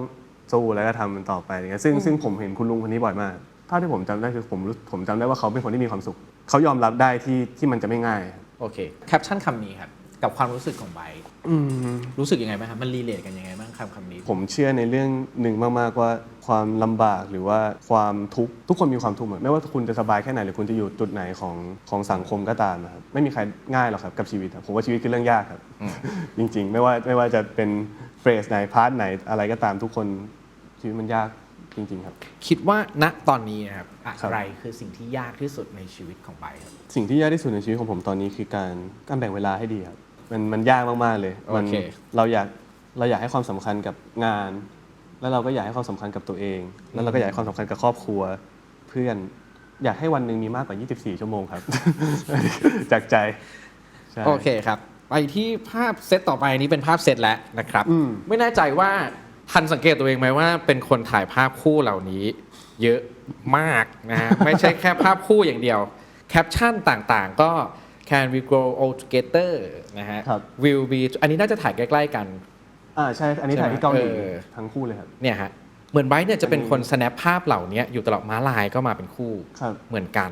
สู้แล้วก็ทำมันต่อไปอย่างเงี้ยซึ่งผมเห็นคุณลุงคนนี้บ่อยมากเท่าที่ผมจำได้คือผมจำได้ว่าเขาเป็นคนที่มีความสุขเขายอมรับได้ที่มันจะไม่ง่ายครับ โอเคแคปชั่นคำนี้ครับกับความรู้สึกของไบร์ทรู้สึกยังไงบ้างครับมันรีเลทกันยังไงบ้างคำนี้ผมเชื่อในเรื่องหนึ่งมากๆว่าความลำบากหรือว่าความทุกข์ทุกคนมีความทุกข์หมดไม่ว่าคุณจะสบายแค่ไหนหรือคุณจะอยู่จุดไหนของสังคมก็ตามนะครับไม่มีใครง่ายหรอกครับกับชีวิตครับผมว่าชีวิตคือเรื่องยากครับ จริงๆไม่ว่าจะเป็นเฟสไหนพาร์ทไหนอะไรก็ตามทุกคนชีวิตมันยากจริงๆครับ คิดว่าณตอนนี้นะครับอะไรคือสิ่งที่ยากที่สุดในชีวิตของไบร์ทครับ สิ่งที่ยากที่สุดในชีวิตของผมตอนนี้คือการแบ่งเวลาให้ดีครับมันยากมากๆเลยมัน โอเค เราอยากให้ความสำคัญกับงาน แล้วเราก็อยากให้ความสำคัญกับตัวเอง แล้วเราก็อยากให้ความสำคัญกับครอบครัวเพื่อนอยากให้วันหนึ่งมีมากกว่า24ชั่วโมงครับ จากใจใช่ โอเคครับไปที่ภาพเซตต่อไปนี้เป็นภาพเซตแล้วนะครับ ไม่แน่ใจว่าทันสังเกตตัวเองไหมว่าเป็นคนถ่ายภาพคู่เหล่านี้ เยอะมากนะฮะ ไม่ใช่แค่ภาพคู่อย่างเดียวแคปชั่นต่างๆ ก็ can we grow old together นะฮะ ครับ will be อันนี้น่าจะถ่ายใกล้ๆกัน ใช่อันนี้ถ่ายที่เกาหลี ใช่ไหม ทั้งคู่เลยครับ เนี่ยฮะเหมือนไบร์ทเนี่ยจะเป็นคน snap ภาพเหล่านี้อยู่ตลอดม้าลายก็มาเป็นคู่ ครับ เหมือนกัน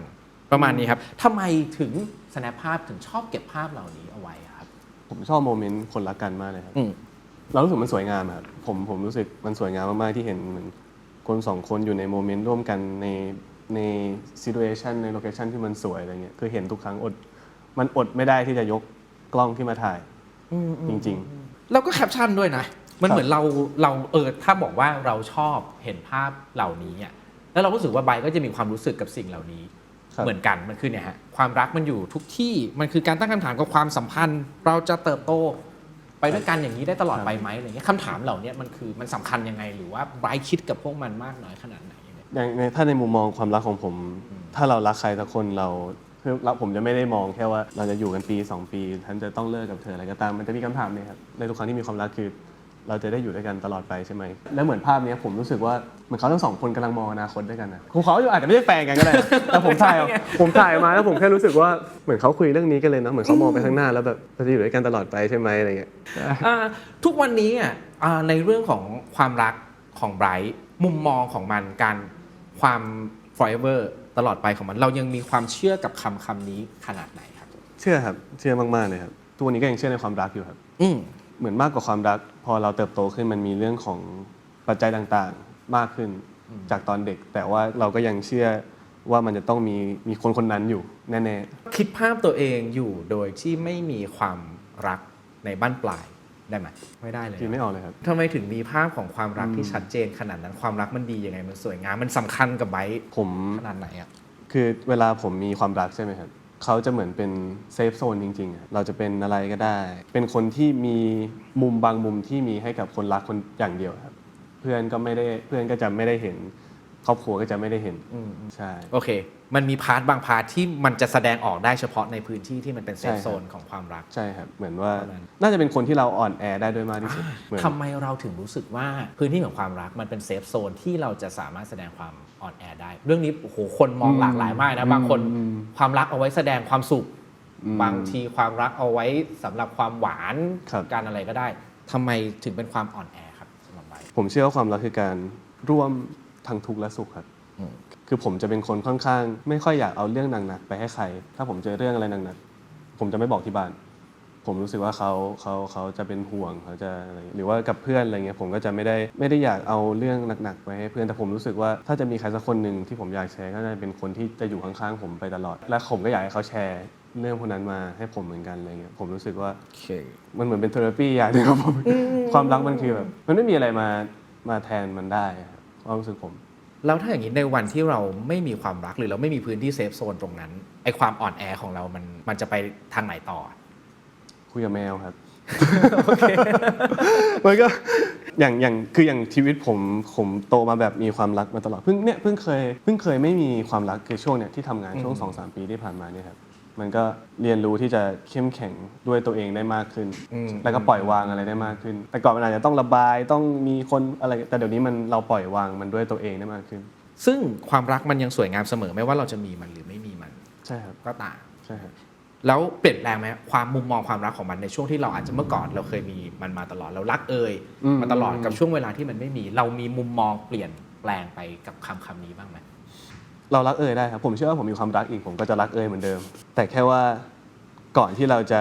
ประมาณนี้ครับทำไมถึง snap ภาพถึงชอบเก็บภาพเหล่านี้เอาไว้ครับ ผมชอบโมเมนต์คนรักกันมากเลยครับ อืม เรารู้สึกมันสวยงามครับผมรู้สึกมันสวยงามมากๆที่เห็นเหมือนคนสองคนอยู่ในโมเมนต์ร่วมกันในซิทูเอชันในโลเคชันที่มันสวยอะไรเงี้ยคือเห็นทุกครั้งมันอดไม่ได้ที่จะยกกล้องขึ้นมาถ่ายจริง แล้วก็แคปชั่นด้วยนะ มันเหมือนเราถ้าบอกว่าเราชอบเห็นภาพเหล่านี้อ่ะแล้วเรารู้สึกว่าไบร์ทก็จะมีความรู้สึกกับสิ่งเหล่านี้ ครับ เหมือนกันมันคือเนี่ยฮะความรักมันอยู่ทุกที่มันคือการตั้งคำถามกับความสัมพันธ์ เราจะเติบโตไปด้วยกันอย่างนี้ได้ตลอดไปไหมอะไรเงี้ยคำถามเหล่านี้มันสำคัญยังไงหรือว่าไบร์ทคิดกับพวกมันมากน้อยขนาดไหนยังไง ถ้าในมุมมองความรักของผม ถ้าเรารักใครสักคนคือผมจะไม่ได้มองแค่ว่าเราจะอยู่กันปี 2 ปีฉันจะต้องเลิกกับเธออะไรก็ตามมันจะมีคำถามเนี่ยครับในทุกครั้งที่มีความรักคือ เราจะได้อยู่ด้วยกันตลอดไปใช่ไหมแล้วเหมือนภาพนี้ผมรู้สึกว่าเหมือนเขาทั้งสองคนกำลังมองอนาคตด้วยกันนะของเขาอาจจะไม่ใช่แฟนกันก็ได้ แต่ผมถ่ายมาแล้วผมแค่รู้สึกว่าเหมือนเขาคุยเรื่องนี้กันเลยเนาะเหมือนเขามองไปข้างหน้าแล้วแบบเราจะอยู่ด้วยกันตลอดไปใช่ไหมอะไรเงี้ย ทุกวันนี้ในเรื่องของความรักของไบรท์มุมมองของมันการความ forever ตลอดไปของมัน เรายังมีความเชื่อกับคำนี้ขนาดไหนครับ เชื่อครับเชื่อมากๆเลยครับทุกวันนี้ก็ยังเชื่อในความรักอยู่ครับเหมือนมากกว่าความรัก พอเราเติบโตขึ้นมันมีเรื่องของปัจจัยต่างๆมากขึ้นจากตอนเด็ก แต่ว่าเราก็ยังเชื่อว่ามันจะต้องมีคนนั้นอยู่แน่ๆ คิดภาพตัวเองอยู่โดยที่ไม่มีความรักในบั้นปลายได้ไหมไม่ได้เลย คิดไม่ออกเลยครับ ทำไมถึงมีภาพของความรักที่ชัดเจนขนาดนั้นความรักมันดียังไงมันสวยงามมันสำคัญกับไบร์ท ผม ขนาดไหนอ่ะ คือเวลาผมมีความรักใช่ไหมครับเขาจะเหมือนเป็นเซฟโซนจริงๆอะเราจะเป็นอะไรก็ได้ เป็นคนที่มีมุมบางมุมที่มีให้กับคนรักคนอย่างเดียวครับเพื่อนก็จะไม่ได้เห็น ครอบครัวก็จะไม่ได้เห็นใช่ โอเค มันมีพาร์ทบางพาร์ทที่มันจะแสดงออกได้เฉพาะในพื้นที่ที่มันเป็นเซฟโซนของความรัก ใช่ครับเหมือนว่า ประมาณ น่าจะเป็นคนที่เราอ่อนแอได้ด้วยมากที่สุดเหมือน ทำไมเราถึงรู้สึกว่าพื้นที่ของความรักมันเป็นเซฟโซนที่เราจะสามารถแสดงความอ่อนแอได้ เรื่องนี้โอ้โหคนมองหลากหลายมากนะบางคนความรักเอาไว้แสดงความสุข บางทีความรักเอาไว้สำหรับความหวาน ครับ การอะไรก็ได้ทำไมถึงเป็นความอ่อนแอครับสำหรับไบร์ท ผมเชื่อว่าความรักคือการร่วมทั้งทุกข์และสุขครับคือผมจะเป็นคนค่อนข้าง ไม่ค่อยอยากเอาเรื่องหนักๆไปให้ใคร ถ้าผมเจอเรื่องอะไรหนักๆผมจะไม่บอกที่บ้าน ผมรู้สึกว่าเขาจะเป็นห่วงเขาจะอะไรหรือว่ากับเพื่อนอะไรเงี้ยผมก็จะไม่ได้อยากเอาเรื่องหนักๆไปให้เพื่อนแต่ผมรู้สึกว่าถ้าจะมีใครสักคนหนึ่งที่ผมอยากแชร์ก็จะเป็นคนที่จะอยู่ข้างๆผมไปตลอด และผมก็อยากให้เขาแชร์เรื่องพวกนั้นมาให้ผมเหมือนกันอะไรเงี้ยผมรู้สึกว่า มันเหมือนเป็นเทอราปีอย่างหนึงครับผมความรักมันคือแบบมันไม่มีอะไรมาแทนมันได้ครับความรู้สึกผม แล้วถ้าอย่างนี้ในวันที่เราไม่มีความรักหรือเราไม่มีพื้นที่เซฟโซนตรงนั้นไอความอ่อนแอของเรามันจะไปทางไหนต่อ คุยกับแมวครับ มันก็ อย่างชีวิตผมโตมาแบบมีความรักมาตลอดเพิ่งเคยไม่มีความรักคือช่วงเนี้ยที่ทำงานช่วง 2-3 ปีที่ผ่านมาเนี่ยครับมันก็เรียนรู้ที่จะเข้มแข็งด้วยตัวเองได้มากขึ้นแล้วก็ปล่อยวางอะไรได้มากขึ้นแต่ก่อนมันอาจจะต้องระบายต้องมีคนอะไรแต่เดี๋ยวนี้เราปล่อยวางมันด้วยตัวเองได้มากขึ้นซึ่งความรักมันยังสวยงามเสมอไม่ว่าเราจะมีมันหรือไม่มีมันใช่ครับก็ต่างใช่ครับแล้วเปลี่ยนแปลงไหมความมุมมองความรักของมันในช่วงที่เราอาจจะเมื่อก่อนเราเคยมีมันมาตลอดเรารักมาตลอดกับช่วงเวลาที่มันไม่มีเรามีมุมมองเปลี่ยนแปลงไปกับคำนี้บ้างไหมเรารักได้ครับผมเชื่อว่าผมมีความรักอีกผมก็จะรักเหมือนเดิมแต่แค่ว่าก่อนที่เราจะ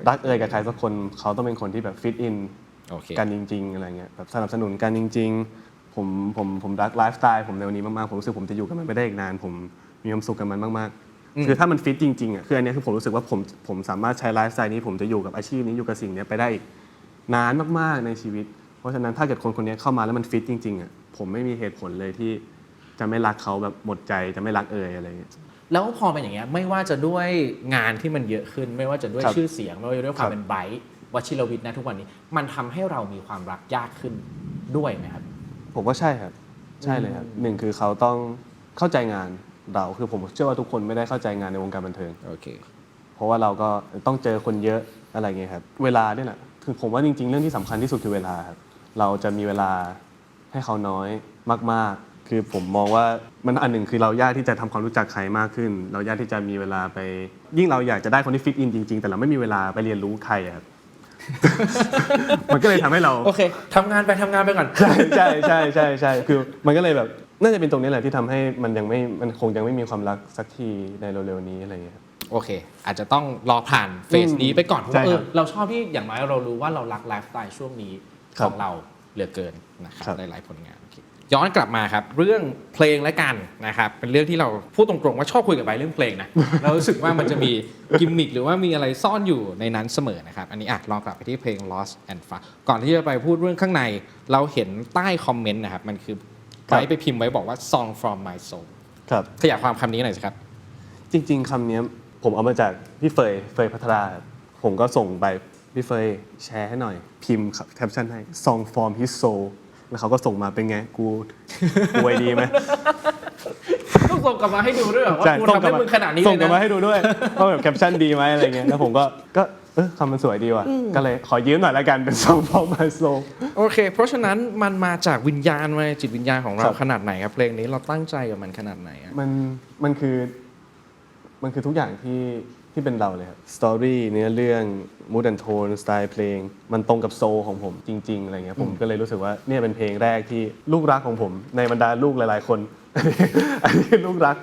รักกับใครสักคนเขาต้องเป็นคนที่แบบฟิตอินกันจริงๆอะไรเงี้ยแบบสนับสนุนกันจริงๆผมรักไลฟ์สไตล์ผมในวันนี้มากๆผมรู้สึกผมจะอยู่กับมันไปได้อีกนานผมมีความสุขกับมันมากๆคือถ้ามันฟิตจริงๆอ่ะคืออันนี้คือผมรู้สึกว่าผมสามารถใช้ไลฟ์สไตล์นี้ผมจะอยู่กับอาชีพนี้อยู่กับสิ่งนี้ไปได้อีกนานมากๆในชีวิตเพราะฉะนั้นถ้าเกิดคนนี้เข้ามาแล้วมันฟิตจริงๆอ่ะผมไม่มีเหตุผลเลยที่จะไม่รักเขาแบบหมดใจจะไม่รักอะไรเงี้ยแล้วพอเป็นอย่างเงี้ยไม่ว่าจะด้วยงานที่มันเยอะขึ้นไม่ว่าจะด้วยชื่อเสียงไม่ว่าจะด้วยความเป็นไบรท์วชิรวิทย์นะทุกวันนี้มันทำให้เรามีความรักยากขึ้นด้วยไหมครับผมว่าใช่ครับใช่เลยครับหนึ่งคือเขาต้องเข้าใจงานเราคือผมเชื่อว่าทุกคนไม่ได้เข้าใจงานในวงการบันเทิงโอเคเพราะว่าเราก็ต้องเจอคนเยอะอะไรเงี้ยครับเวลาเนี่ยแหละคือผมว่าจริงๆเรื่องที่สำคัญที่สุดคือเวลาครับเราจะมีเวลาให้เขาน้อยมากๆคือผมมองว่ามันอันหนึ่งคือเรายากที่จะทำความรู้จักใครมากขึ้นเรายากที่จะมีเวลาไปยิ่งเราอยากจะได้คนที่ฟิตอินจริงๆแต่เราไม่มีเวลาไปเรียนรู้ใครครับ มันก็เลยทำให้เราโอเคทำงานไปก่อนใช่คือมันก็เลยแบบน่าจะเป็นตรงนี้แหละที่ทำให้มันคงยังไม่มีความรักสักทีในเร็วๆนี้อะไรอย่างเงี้ยโอเคอาจจะต้องรอผ่านเฟสนี้ไปก่อนเพราะว่าเราชอบที่อย่างน้อยเรารู้ว่าเรารักไลฟ์สไตล์ช่วงนี้ของเราเหลือเกินนะครับหลายๆผลงานย้อนกลับมาครับเรื่องเพลงและกันนะครับเป็นเรื่องที่เราพูดตรงๆว่าชอบคุยกับไบเรื่องเพลงนะ เรารู้สึกว่ามันจะมีกิมมิคหรือว่ามีอะไรซ่อนอยู่ในนั้นเสมอนะครับอันนี้ลองกลับไปที่เพลง Lost and Found ก่อนที่จะไปพูดเรื่องข้างในเราเห็นใต้คอมเมนต์นะครับมันคือไปพิมพ์ไว้บอกว่า Song from my soul ครับขยายความคำนี้หน่อยสิครับจริงๆคำนี้ผมเอามาจากพี่เฟยพัทราผมก็ส่งไปพี่เฟยแชร์ให้หน่อยพิมพ์แคปชั่นให้ Song from his soulแล้วเขาก็ส่งมาเป็นไงกูไว้ดีไหมต้องส่งกลับมาให้ดูด้วยว่ากูทำให้มึงขนาดนี้เลยนะส่งกลับมาให้ดูด้วยว่าแบบแคปชั่นดีไหมอะไรเงี้ยแล้วผมก็คำมันสวยดีว่ะก็เลยขอยืมหน่อยละกันเป็น Song from my soul โอเคเพราะฉะนั้นมันมาจากวิญญาณมาจิตวิญญาณของเราขนาดไหนครับเพลงนี้เราตั้งใจกับมันขนาดไหนมันคือทุกอย่างที่เป็นเราเลยครับสตอรี่เนื้อเรื่องมูดแอนด์โทนสไตล์เพลงมันตรงกับโซลของผมจริงๆอะไรเงี้ยผมก็เลยรู้สึกว่าเนี่ยเป็นเพลงแรกที่ลูกรักของผมในบรรดาลูกหลายๆคนอันนี้ลูกรัก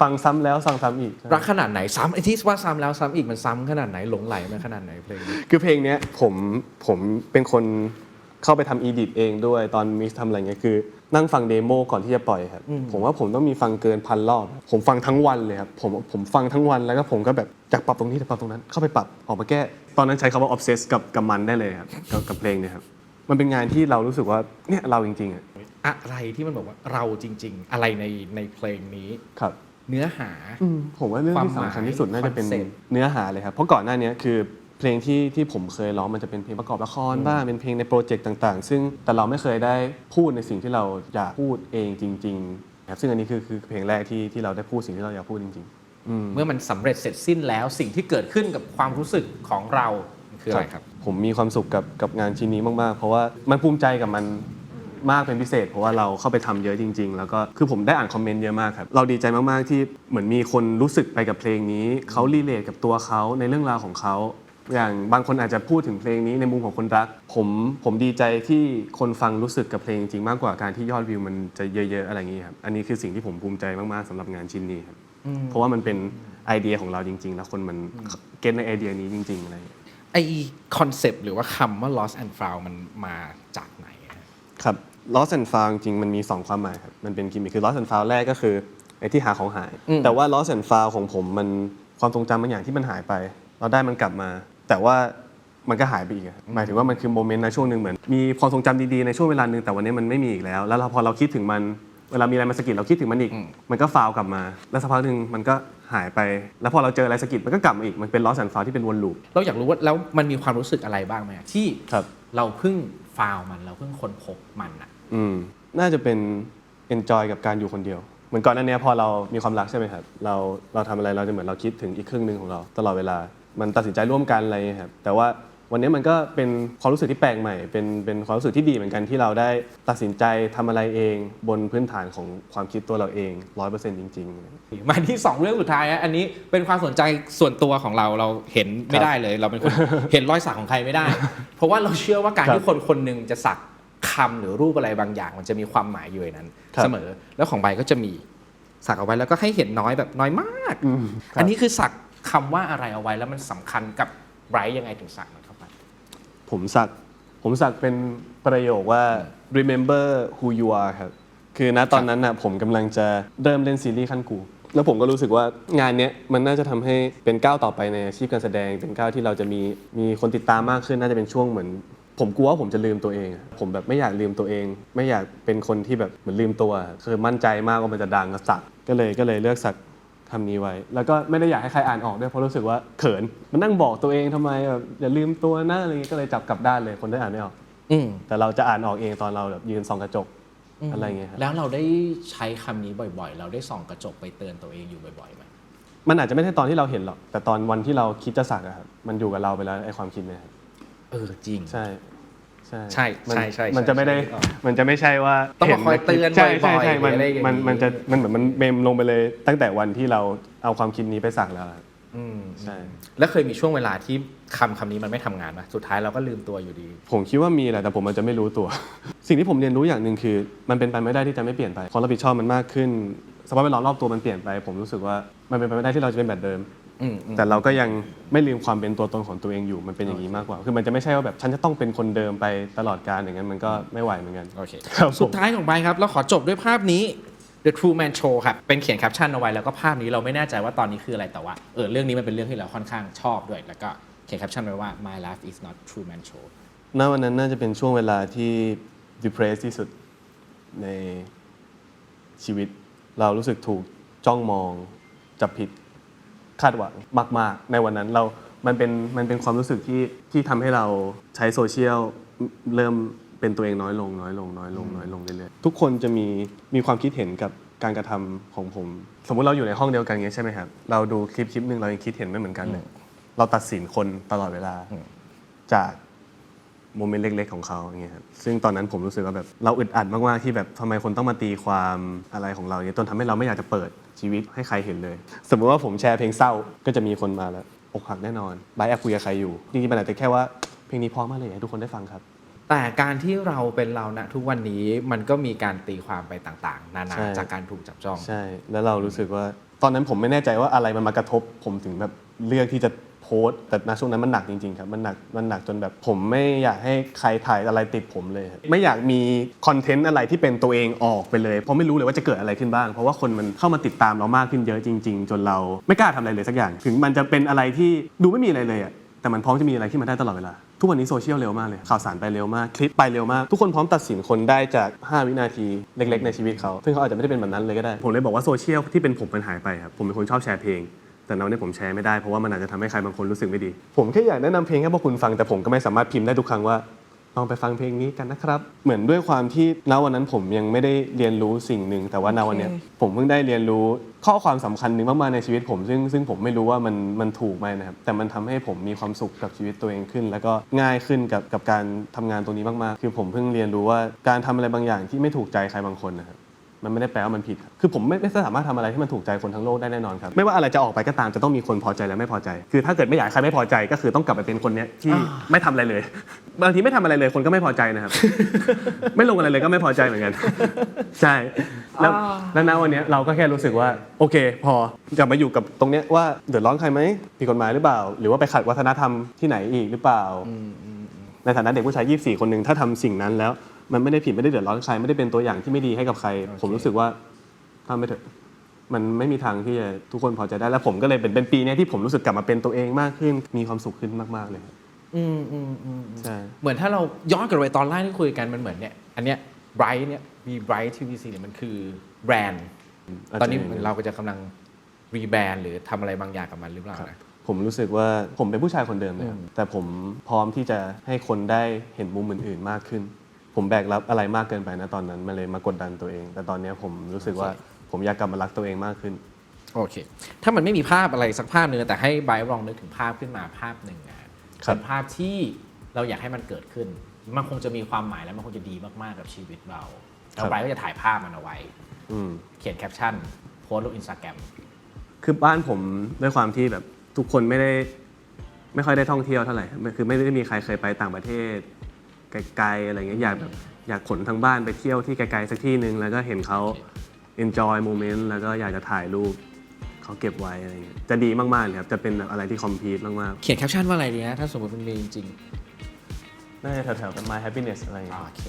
ฟังซ้ำแล้วซ้ำอีกรักขนาดไหนซ้ำไอ้ที่ว่าซ้ำแล้วซ้ำอีกมันซ้ำขนาดไหนหลงไหลมันขนาดไหนเพลงนี้คือเพลงเนี้ยผมเป็นคนเข้าไปทำอีดิทเองด้วยตอนมิกซ์ทำอะไรเงี้ยคือนั่งฟังเดโมก่อนที่จะปล่อยครับผมว่าผมต้องมีฟังเกิน1,000 รอบผมฟังทั้งวันเลยครับผมฟังทั้งวันแล้วก็ผมก็แบบอยากปรับตรงนี้แต่ปรับตรงนั้นเข้าไปปรับออกมาแก้ตอนนั้นใช้คำว่า obsess กับมันได้เลยครับกับเพลงเนี่ยครับมันเป็นงานที่เรารู้สึกว่าเนี่ยเราจริงๆอะไรที่มันบอกว่าเราจริงๆอะไรในเพลงนี้ครับเนื้อหาผมว่าเรื่องที่สำคัญที่สุดน่าจะเป็นเนื้อหาเลยครับเพราะก่อนหน้านี้คือเพลงที่ผมเคยร้องมันจะเป็นเพลงประกอบละครบ้างเป็นเพลงในโปรเจกต์ต่างๆซึ่งแต่เราไม่เคยได้พูดในสิ่งที่เราอยากพูดเองจริงๆครับซึ่งอันนี้คือเพลงแรกที่เราได้พูดสิ่งที่เราอยากพูดจริงๆเมื่อมันสำเร็จเสร็จสิ้นแล้วสิ่งที่เกิดขึ้นกับความรู้สึกของเราคืออะไรครับผมมีความสุขกับงานชิ้นนี้มากๆเพราะว่ามันภูมิใจกับมันมากเป็นพิเศษเพราะว่าเราเข้าไปทำเยอะจริงๆแล้วก็คือผมได้อ่านคอมเมนต์เยอะมากครับเราดีใจมากๆที่เหมือนมีคนรู้สึกไปกับเพลงนี้เขารีเลทกับตัวเขาในเรื่องราวของเขาอย่างบางคนอาจจะพูดถึงเพลงนี้ในมุมของคนรักผมดีใจที่คนฟังรู้สึกกับเพลงจริงมากกว่าการที่ยอดวิวมันจะเยอะๆอะไรอย่างนี้ครับอันนี้คือสิ่งที่ผมภูมิใจมากๆสำหรับงานชิ้นนี้ครับเพราะว่ามันเป็นไอเดียของเราจริงๆแล้วคนมันเก็ตในไอเดียนี้จริงๆอะไรไอคอนเซปต์หรือว่าคำว่า lost and found มันมาจากไหนครับ lost and found จริงๆมันมี2ความหมายครับมันเป็นกิมมิคคือ lost and found แรกก็คือไอ้ที่หาของหายแต่ว่า lost and found ของผมมันความทรงจำบางอย่างที่มันหายไปเราได้มันกลับมาแต่ว่ามันก็หายไปอีกหมายถึงว่ามันคือโมเมนต์ในช่วงนึงเหมือนมีความทรงจำดีๆในช่วงเวลานึงแต่วันนี้มันไม่มีอีกแล้วพอเราคิดถึงมันเวลามีอะไรมาสะกิดเราคิดถึงมันอีกมันก็ฟาวกลับมาแล้วสักพักนึงมันก็หายไปแล้วพอเราเจออะไรสะกิดมันก็กลับมาอีกมันเป็น lost and found ที่เป็นวนลูปเราอยากรู้ว่าแล้วมันมีความรู้สึกอะไรบ้างไหมที่เราเพิ่ง found มันเราเพิ่งค้นพบมันอ่ะ น่าจะเป็น enjoy กับการอยู่คนเดียวเหมือนก่อนหน้านี้พอเรามีความรักใช่ไหมครับเราทำอะไรเราจะเหมือนเราคิดถึงอีกครึ่งนึงของเราตลอดเวลามันตัดสินใจร่วมกันอะไรครับแต่ว่าวันนี้มันก็เป็นความรู้สึกที่แปลกใหม่เป็นความรู้สึกที่ดีเหมือนกันที่เราได้ตัดสินใจทำอะไรเองบนพื้นฐานของความคิดตัวเราเอง 100% จริงๆมาที่2เรื่องสุดท้ายนะอันนี้เป็นความสนใจส่วนตัวของเราเห็นไม่ได้เลยเราเป็นคน เห็นรอยสักของใครไม่ได้ เพราะว่าเราเชื่อว่าการที่คนคนหนึ่งจะสักคำหรือรูปอะไรบางอย่างมันจะมีความหมายอยู่ในนั้นเสมอแล้วของใบก็จะมีสักเอาไว้แล้วก็ให้เห็นน้อยแบบน้อยมากอันนี้คือสักคำว่าอะไรเอาไว้แล้วมันสำคัญกับไบรท์ยังไงถึงสักมันเข้าไปผมสักเป็นประโยคว่า remember who you are ครับคือณตอนนั้นน่ะผมกำลังจะเริ่มเล่นซีรีส์ขั้นกูแล้วผมก็รู้สึกว่างานนี้มันน่าจะทำให้เป็นก้าวต่อไปในอาชีพการแสดงเป็นก้าวที่เราจะมีคนติดตามมากขึ้นน่าจะเป็นช่วงเหมือนผมกลัวว่าผมจะลืมตัวเองผมแบบไม่อยากลืมตัวเองไม่อยากเป็นคนที่แบบเหมือนลืมตัวคือมั่นใจมากว่ามันจะดังก็สักก็เลยเลือกสักคำนี้ไว้แล้วก็ไม่ได้อยากให้ใครอ่านออกด้วยเพราะรู้สึกว่าเขินมันนั่งบอกตัวเองทำไมแบบอย่าลืมตัวนะอะไรเงี้ยก็เลยจับกลับด้านเลยคนได้อ่านไม่ออกแต่เราจะอ่านออกเองตอนเราแบบยืนส่องกระจกอะไรเงี้ยแล้วเราได้ใช้คำนี้บ่อยๆเราได้ส่องกระจกไปเตือนตัวเองอยู่บ่อยๆไหมมันอาจจะไม่ใช่ตอนที่เราเห็นหรอกแต่ตอนวันที่เราคิดจะสักอะครับมันอยู่กับเราไปแล้วไอ้ความคิดเนี่ยจริงใช่มันจะไม่ได้มันจะไม่ใช่ว่าต้องมาคอยเตือนบ่อยๆมันเหมือนมันเมมลงไปเลยตั้งแต่วันที่เราเอาความคิดนี้ไปสักแล้วใช่แล้วเคยมีช่วงเวลาที่คำนี้มันไม่ทำงานไหมสุดท้ายเราก็ลืมตัวอยู่ดีผมคิดว่ามีแหละแต่ผมมันจะไม่รู้ตัว สิ่งที่ผมเรียนรู้อย่างหนึ่งคือมันเป็นไปไม่ได้ที่จะไม่เปลี่ยนไปความรับผิดชอบมันมากขึ้นสภาพแวดล้อมรอบตัวมันเปลี่ยนไปผมรู้สึกว่ามันเป็นไปไม่ได้ที่เราจะเป็นแบบเดิมแต่เราก็ยังไม่ลืมความเป็นตัวตนของตัวเองอยู่มันเป็นอย่างนี้มากกว่าคือมันจะไม่ใช่ว่าแบบฉันจะต้องเป็นคนเดิมไปตลอดกาลอย่างนั้นมันก็ไม่ไหวเหมือนกันโอเคสุดท้ายของไบครับเราขอจบด้วยภาพนี้ The True Man Show ครับเป็นเขียนแคปชั่นเอาไว้แล้วก็ภาพนี้เราไม่แน่ใจว่าตอนนี้คืออะไรแต่ว่าเรื่องนี้มันเป็นเรื่องที่เราค่อนข้างชอบด้วยแล้วก็เขียนแคปชั่นไว้ว่า My life is not True Man Show ณวันนั้นน่าจะเป็นช่วงเวลาที่ depressed ที่สุดในชีวิตเรารู้สึกถูกจ้องมองจับผิดคาดหวังมากๆในวันนั้นมันเป็นความรู้สึกที่ทำให้เราใช้โซเชียลเริ่มเป็นตัวเองน้อยลงเรื่อยๆทุกคนจะมีความคิดเห็นกับการกระทำของผมสมมุติเราอยู่ในห้องเดียวกันอย่างนี้ใช่ไหมครับเราดูคลิปนึงเรายังคิดเห็นไม่เหมือนกันเลยเราตัดสินคนตลอดเวลาจากโมเมนต์เล็กๆของเขาอย่างเงี้ยครับซึ่งตอนนั้นผมรู้สึกว่าแบบเราอึดอัดมากๆที่แบบทำไมคนต้องมาตีความอะไรของเราเนี่ยจนทำให้เราไม่อยากจะเปิดชีวิตให้ใครเห็นเลยสมมติว่าผมแชร์เพลงเศร้าก็จะมีคนมาแล้วอกหักแน่นอนบายแอบคุยกับใครอยู่จริงๆมันอาจจะแค่ว่าเพลงนี้เพราะมากเลยให้ทุกคนได้ฟังครับแต่การที่เราเป็นเราณทุกวันนี้มันก็มีการตีความไปต่างๆนานาจากการถูกจับจ้องใช่แล้วเรารู้สึกว่าตอนนั้นผมไม่แน่ใจว่าอะไรมันมากระทบผมถึงแบบเลือกที่จะโพสต์แต่ณช่วงนั้นมันหนักจริงๆครับมันหนักจนแบบผมไม่อยากให้ใครถ่ายอะไรติดผมเลยไม่อยากมีคอนเทนต์อะไรที่เป็นตัวเองออกไปเลยเพราะไม่รู้เลยว่าจะเกิดอะไรขึ้นบ้างเพราะว่าคนมันเข้ามาติดตามเรามากขึ้นเยอะจริงๆจนเราไม่กล้าทำอะไรเลยสักอย่างถึงมันจะเป็นอะไรที่ดูไม่มีอะไรเลยอะแต่มันพร้อมจะมีอะไรที่มาได้ตลอดเวลาทุกวันนี้โซเชียลเร็วมากเลยข่าวสารไปเร็วมากคลิปไปเร็วมากทุกคนพร้อมตัดสินคนได้จาก5วินาทีเล็กๆในชีวิตเขาซึ่งเขาอาจจะไม่ได้เป็นแบบนั้นเลยก็ได้ผมเลยบอกว่าโซเชียลที่เป็นผมมันหายไปครับผมเป็นคนชอบแชร์เพลงแต่เราเนี่ยผมแชร์ไม่ได้เพราะว่ามันอาจจะทำให้ใครบางคนรู้สึกไม่ดีผมแค่อยากแนะนำเพลงให้พวกคุณฟังแต่ผมก็ไม่สามารถพิมพ์ได้ทุกครั้งว่าลองไปฟังเพลงนี้กันนะครับเหมือนด้วยความที่ณวันนั้นผมยังไม่ได้เรียนรู้สิ่งหนึ่งแต่ว่าณวันนี้ผมเพิ่งได้เรียนรู้ข้อความสำคัญหนึ่งมากๆในชีวิตผมซึ่งผมไม่รู้ว่ามันถูกไหมนะครับแต่มันทำให้ผมมีความสุขกับชีวิตตัวเองขึ้นแล้วก็ง่ายขึ้นกับการทำงานตรงนี้มากๆคือผมเพิ่งเรียนรู้ว่าการทำอะไรบางอย่างที่ไม่ถูกใจใครบางคนนะครับมันไม่ได้แปลว่ามันผิดคือผมไม่สามารถทำอะไรที่มันถูกใจคนทั้งโลกได้แน่นอนครับไม่ว่าอะไรจะออกไปก็ตามจะต้องมีคนพอใจและไม่พอใจคือถ้าเกิดไม่อยากให้ใครไม่พอใจก็คือต้องกลับไปเป็นคนนี้ที่ไม่ทำอะไรเลยบางทีไม่ทำอะไรเลยคนก็ไม่พอใจนะครับ ไม่ลงอะไรเลยก็ไม่พอใจเหมือนกันใช่แล้วณวันนี้เราก็แค่รู้สึกว่าโอเคพอจะมาอยู่กับตรงเนี้ยว่าเดือดร้อนใครไหมผิดกฎหมายหรือเปล่าหรือว่าไปขัดวัฒนธรรมที่ไหนอีกหรือเปล่าในฐานะเด็กผู้ชาย24คนนึงถ้าทำสิ่งนั้นแล้วมันไม่ได้ผิดไม่ได้เดือดร้อนใครไม่ได้เป็นตัวอย่างที่ไม่ดีให้กับใครผมรู้สึกว่าทำไปเถอะมันไม่มีทางที่จะทุกคนพอใจได้แล้วผมก็เลยเป็นปีนี้ที่ผมรู้สึกกลับมาเป็นตัวเองมากขึ้นมีความสุขขึ้นมากๆเลยใช่เหมือนถ้าเราย้อนกลับไปตอนแรกที่คุยกันมันเหมือนเนี่ยอันเนี้ยไบรท์เนี่ยมีไบรท์ TVC เนี่ยมันคือแบรนด์ตอนนี้เราก็จะกำลังรีแบรนด์หรือทำอะไรบางอย่างกับมันหรือเปล่านะ ผมรู้สึกว่าผมเป็นผู้ชายคนเดิมเลยครับแต่ผมพร้อมที่จะให้คนได้เห็นมุมอื่นๆมากขึ้น ผมแบกรับอะไรมากเกินไปนะตอนนั้นมันเลยมากดดันตัวเอง แต่ตอนนี้ผมรู้สึกว่าผมอยากกลับมารักตัวเองมากขึ้น โอเค ถ้ามันไม่มีภาพอะไรสักภาพหนึ่งแต่ให้ไบรท์ลองนึกถึงภาพขึ้นมาภาพหนึ่งอะ ครับ เป็นภาพที่เราอยากให้มันเกิดขึ้น มันคงจะมีความหมายและมันคงจะดีมากๆกับชีวิตเราแล้วไบรท์ก็จะถ่ายภาพมันเอาไว้ เขียนแคปชั่นโพสต์ลง Instagram คือบ้านผมด้วยความที่แบบทุกคนไม่ค่อยได้ท่องเที่ยวเท่าไหร่คือไม่ได้มีใครเคยไปต่างประเทศไกลๆอะไรเงี้ยอยากขนทั้งบ้านไปเที่ยวที่ไกลๆสักที่หนึ่งแล้วก็เห็นเขา enjoy moment แล้วก็อยากจะถ่ายรูปเขาเก็บไว้อะไรเงี้ยจะดีมากๆเลยครับจะเป็นแบบอะไรที่คอมพลีทมาก เขียนแคปชั่นว่าอะไรดีนะถ้าสมมติมันมีจริง ๆน่าจะแถวๆกับ my happiness อะไร ๆ เงี้ย โอเค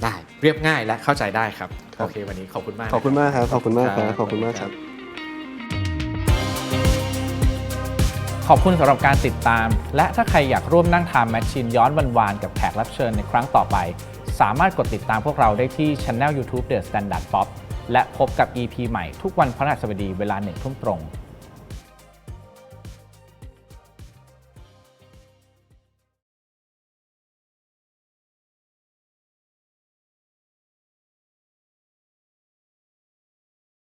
ได้เรียบง่ายและเข้าใจได้ครับ ครับ โอเค วันนี้ขอบคุณมาก ขอบคุณมากครับขอบคุณมากครับ ครับ ขอบคุณมากครับ ขอบคุณสำหรับการติดตาม และถ้าใครอยากร่วมนั่งไทม์แมชชีนย้อนวานๆกับแขกรับเชิญในครั้งต่อไป สามารถกดติดตามพวกเราได้ที่ Channel YouTube The Standard Pop และพบกับ EP ใหม่ทุกวันพฤหัสบดีเวลา 1 ทุ่มตรง